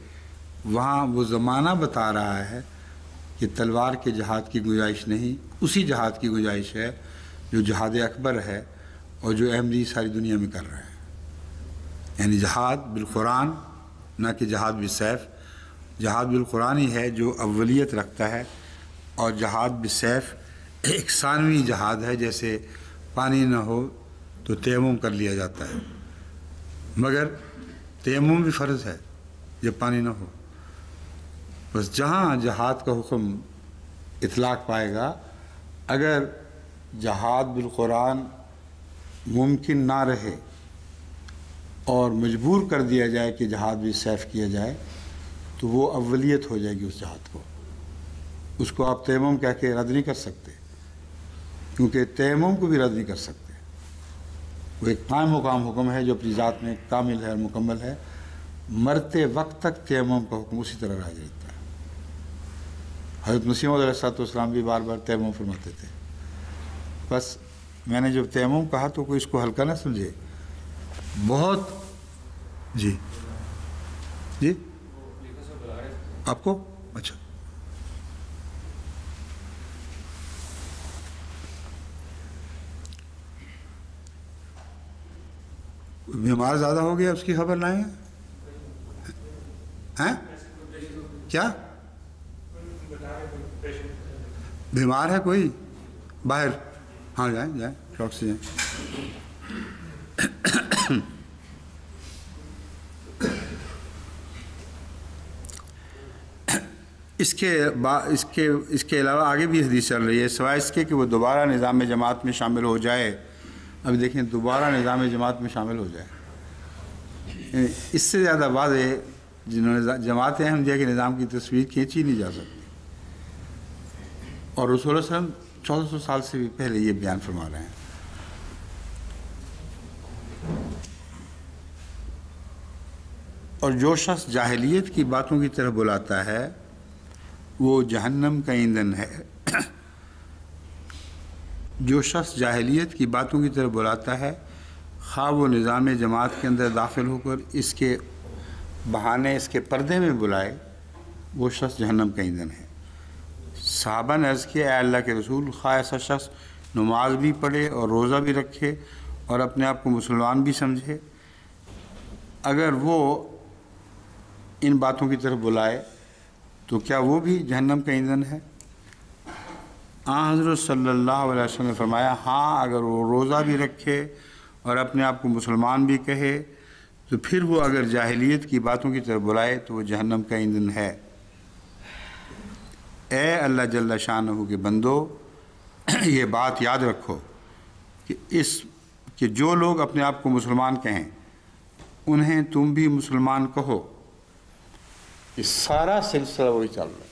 Speaker 1: وہاں وہ زمانہ بتا رہا ہے کہ تلوار کے جہاد کی گنجائش نہیں، اسی جہاد کی گنجائش ہے جو جہاد اکبر ہے اور جو احمدی ساری دنیا میں کر رہے ہیں، یعنی جہاد بالقرآن، نہ کہ جہاد بالسیف۔ جہاد بالقرآن ہی ہے جو اولیت رکھتا ہے، اور جہاد بالسیف
Speaker 2: ایک ثانوی جہاد ہے، جیسے پانی نہ ہو تو تیمم کر لیا جاتا ہے، مگر تیمم بھی فرض ہے جب پانی نہ ہو۔ بس جہاں جہاد کا حکم اطلاق پائے گا، اگر جہاد بالقرآن ممکن نہ رہے اور مجبور کر دیا جائے کہ جہاد بھی سیف کیا جائے، تو وہ اولیت ہو جائے گی اس جہاد کو۔ اس کو آپ تیمم کہہ کے رد نہیں کر سکتے، کیونکہ تیمم کو بھی رد نہیں کر سکتے۔ وہ ایک قائم مقام حکم ہے جو اپنی ذات میں کامل ہے اور مکمل ہے۔ مرتے وقت تک تیمم کا حکم اسی طرح رہ جاتا ہے۔ حضرت مسیح موعود علیہ السلام بھی بار بار تیمم فرماتے تھے۔ بس میں نے جب تیمم کہا تو کوئی اس کو ہلکا نہ سمجھے، بہت جی جی آپ کو اچھا بیمار زیادہ ہو گیا، اس کی خبر لائیں ہیں؟ کیا بیمار ہے کوئی باہر؟ ہاں جائیں جائیں، شوق سے جائیں۔ اس کے علاوہ آگے بھی حدیث چل رہی ہے، سوائے اس کے کہ وہ دوبارہ نظام جماعت میں شامل ہو جائے۔ اب دیکھیں، دوبارہ نظام جماعت میں شامل ہو جائے، اس سے زیادہ واضح جنہوں نے جماعت احمدیہ کے نظام کی تصویر کھینچی نہیں جا سکتی، اور رسول اللہ صلی اللہ علیہ وسلم 1400 سال سے بھی پہلے یہ بیان فرما رہے ہیں۔ اور جو شخص جاہلیت کی باتوں کی طرف بلاتا ہے وہ جہنم کا ایندھن ہے۔ جو شخص جاہلیت کی باتوں کی طرف بلاتا ہے، خواہ وہ نظام جماعت کے اندر داخل ہو کر اس کے بہانے اس کے پردے میں بلائے، وہ شخص جہنم کا ایندھن ہے۔ صحابہ نے عرض کیا، اے اللہ کے رسول، خواہ ایسا شخص نماز بھی پڑھے اور روزہ بھی رکھے اور اپنے آپ کو مسلمان بھی سمجھے، اگر وہ ان باتوں کی طرف بلائے تو کیا وہ بھی جہنم کا ایندھن ہے؟ حضرت صلی اللہ علیہ وسلم نے فرمایا، ہاں، اگر وہ روزہ بھی رکھے اور اپنے آپ کو مسلمان بھی کہے تو پھر وہ اگر جاہلیت کی باتوں کی طرف بلائے تو وہ جہنم کا ایندھن ہے۔ اے اللہ جل شانہ کے بندو، یہ بات یاد رکھو کہ جو لوگ اپنے آپ کو مسلمان کہیں انہیں تم بھی مسلمان کہو۔ یہ سارا سلسلہ وہی چل رہا ہے،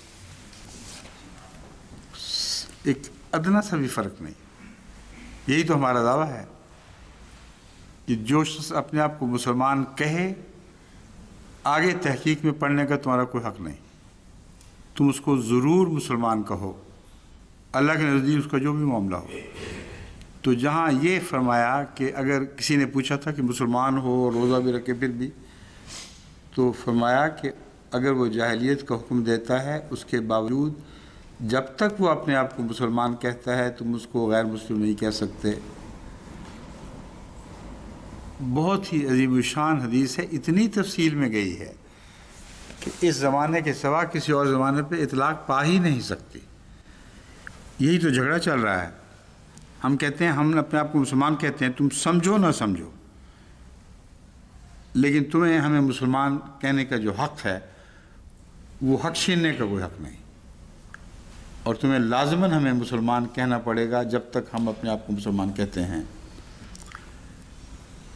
Speaker 2: ایک ادنا سا بھی فرق نہیں۔ یہی تو ہمارا دعویٰ ہے کہ جو شخص اپنے آپ کو مسلمان کہے، آگے تحقیق میں پڑھنے کا تمہارا کوئی حق نہیں، تم اس کو ضرور مسلمان کہو، اللہ کے نزدیک اس کا جو بھی معاملہ ہو۔ تو جہاں یہ فرمایا کہ اگر کسی نے پوچھا تھا کہ مسلمان ہو روزہ بھی رکھے پھر بھی، تو فرمایا کہ اگر وہ جاہلیت کا حکم دیتا ہے اس کے باوجود جب تک وہ اپنے آپ کو مسلمان کہتا ہے تم اس کو غیر مسلم نہیں کہہ سکتے۔ بہت ہی عظیم الشان حدیث ہے، اتنی تفصیل میں گئی ہے کہ اس زمانے کے سوا کسی اور زمانے پہ اطلاق پا ہی نہیں سکتی۔ یہی تو جھگڑا چل رہا ہے۔ ہم کہتے ہیں، ہم اپنے آپ کو مسلمان کہتے ہیں، تم سمجھو نہ سمجھو، لیکن تمہیں ہمیں مسلمان کہنے کا جو حق ہے وہ حق چھیننے کا کوئی حق نہیں، اور تمہیں لازماً ہمیں مسلمان کہنا پڑے گا جب تک ہم اپنے آپ کو مسلمان کہتے ہیں۔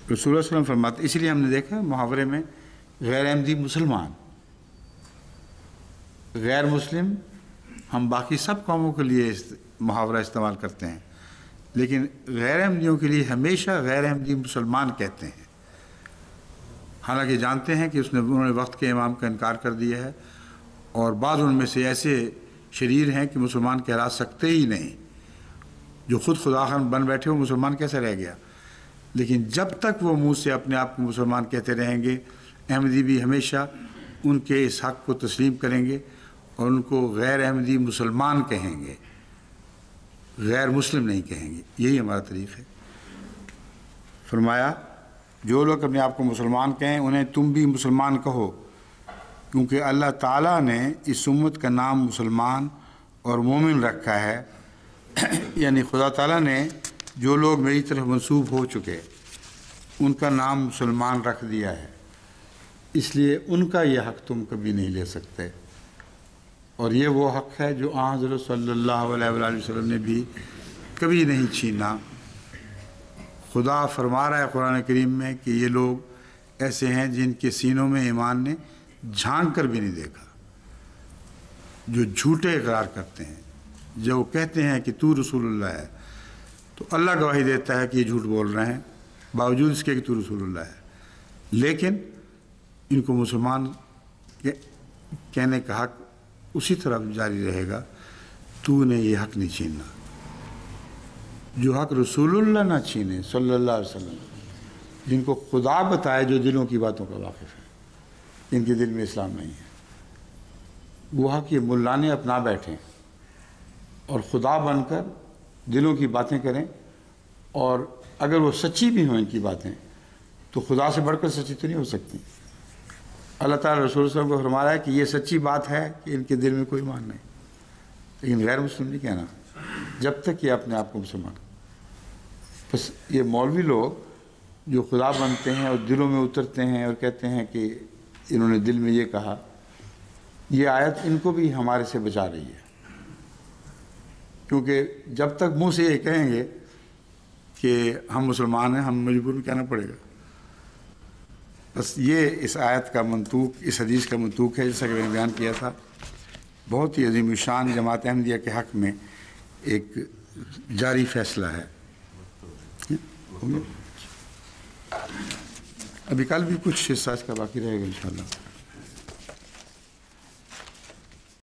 Speaker 2: رسول اللہ صلی اللہ علیہ وسلم فرماتے، اس لیے ہم نے دیکھا محاورے میں غیر احمدی مسلمان، غیر مسلم ہم باقی سب قوموں کے لیے محاورہ استعمال کرتے ہیں، لیکن غیر احمدیوں کے لیے ہمیشہ غیر احمدی مسلمان کہتے ہیں، حالانکہ جانتے ہیں کہ انہوں نے وقت کے امام کا انکار کر دیا ہے، اور بعض ان میں سے ایسے شریر ہیں کہ مسلمان کہلا سکتے ہی نہیں، جو خود خدا خان بن بیٹھے وہ مسلمان کیسے رہ گیا۔ لیکن جب تک وہ منہ سے اپنے آپ کو مسلمان کہتے رہیں گے، احمدی بھی ہمیشہ ان کے اس حق کو تسلیم کریں گے اور ان کو غیر احمدی مسلمان کہیں گے، غیر مسلم نہیں کہیں گے۔ یہی ہمارا طریق ہے۔ فرمایا، جو لوگ اپنے آپ کو مسلمان کہیں انہیں تم بھی مسلمان کہو، کیونکہ اللہ تعالیٰ نے اس امت کا نام مسلمان اور مومن رکھا ہے،
Speaker 1: یعنی خدا تعالیٰ نے جو لوگ میری طرف منسوب ہو چکے ان کا نام مسلمان رکھ دیا ہے، اس لیے ان کا یہ حق تم کبھی نہیں لے سکتے، اور یہ وہ حق ہے جو آن حضرت صلی اللہ علیہ وآلہ وسلم نے بھی کبھی نہیں چھینا۔ خدا فرما رہا ہے قرآن کریم میں کہ یہ لوگ ایسے ہیں جن کے سینوں میں ایمان نے جھانک کر بھی نہیں دیکھا، جو جھوٹے اقرار کرتے ہیں، جو کہتے ہیں کہ تو رسول اللہ ہے، تو اللہ گواہی دیتا ہے کہ یہ جھوٹ بول رہے ہیں باوجود اس کے کہ تو رسول اللہ ہے، لیکن ان کو مسلمان کہنے کا حق اسی طرح جاری رہے گا۔ تو نے یہ حق نہیں چھیننا، جو حق رسول اللہ نہ چھینے صلی اللہ علیہ وسلم، جن کو خدا بتائے، جو دلوں کی باتوں کا واقف ہے، ان کے دل میں اسلام نہیں ہے، وہ حق یہ ملانے اپنا بیٹھیں اور خدا بن کر دلوں کی باتیں کریں، اور اگر وہ سچی بھی ہوں ان کی باتیں تو خدا سے بڑھ کر سچی تو نہیں ہو سکتی۔ اللہ تعالیٰ رسول صلی اللہ علیہ وسلم کو فرما رہا ہے کہ یہ سچی بات ہے کہ ان کے دل میں کوئی ایمان نہیں، لیکن غیر مسلم نہیں کہنا جب تک یہ اپنے آپ کو مسلمان۔ بس یہ مولوی لوگ جو خدا بنتے ہیں اور دلوں میں اترتے ہیں اور کہتے ہیں کہ انہوں نے دل میں یہ کہا، یہ آیت ان کو بھی ہمارے سے بچا رہی ہے، کیونکہ جب تک منہ سے یہ کہیں گے کہ ہم مسلمان ہیں، ہم مجبور کہنا پڑے گا۔ بس یہ اس آیت کا منطوق، اس حدیث کا منطوق ہے، جیسا کہ میں نے بیان کیا تھا۔ بہت ہی عظیم الشان جماعت احمدیہ کے حق میں ایک جاری فیصلہ ہے۔ ابھی کل بھی کچھ حصہ اس کا باقی رہے گا انشاءاللہ۔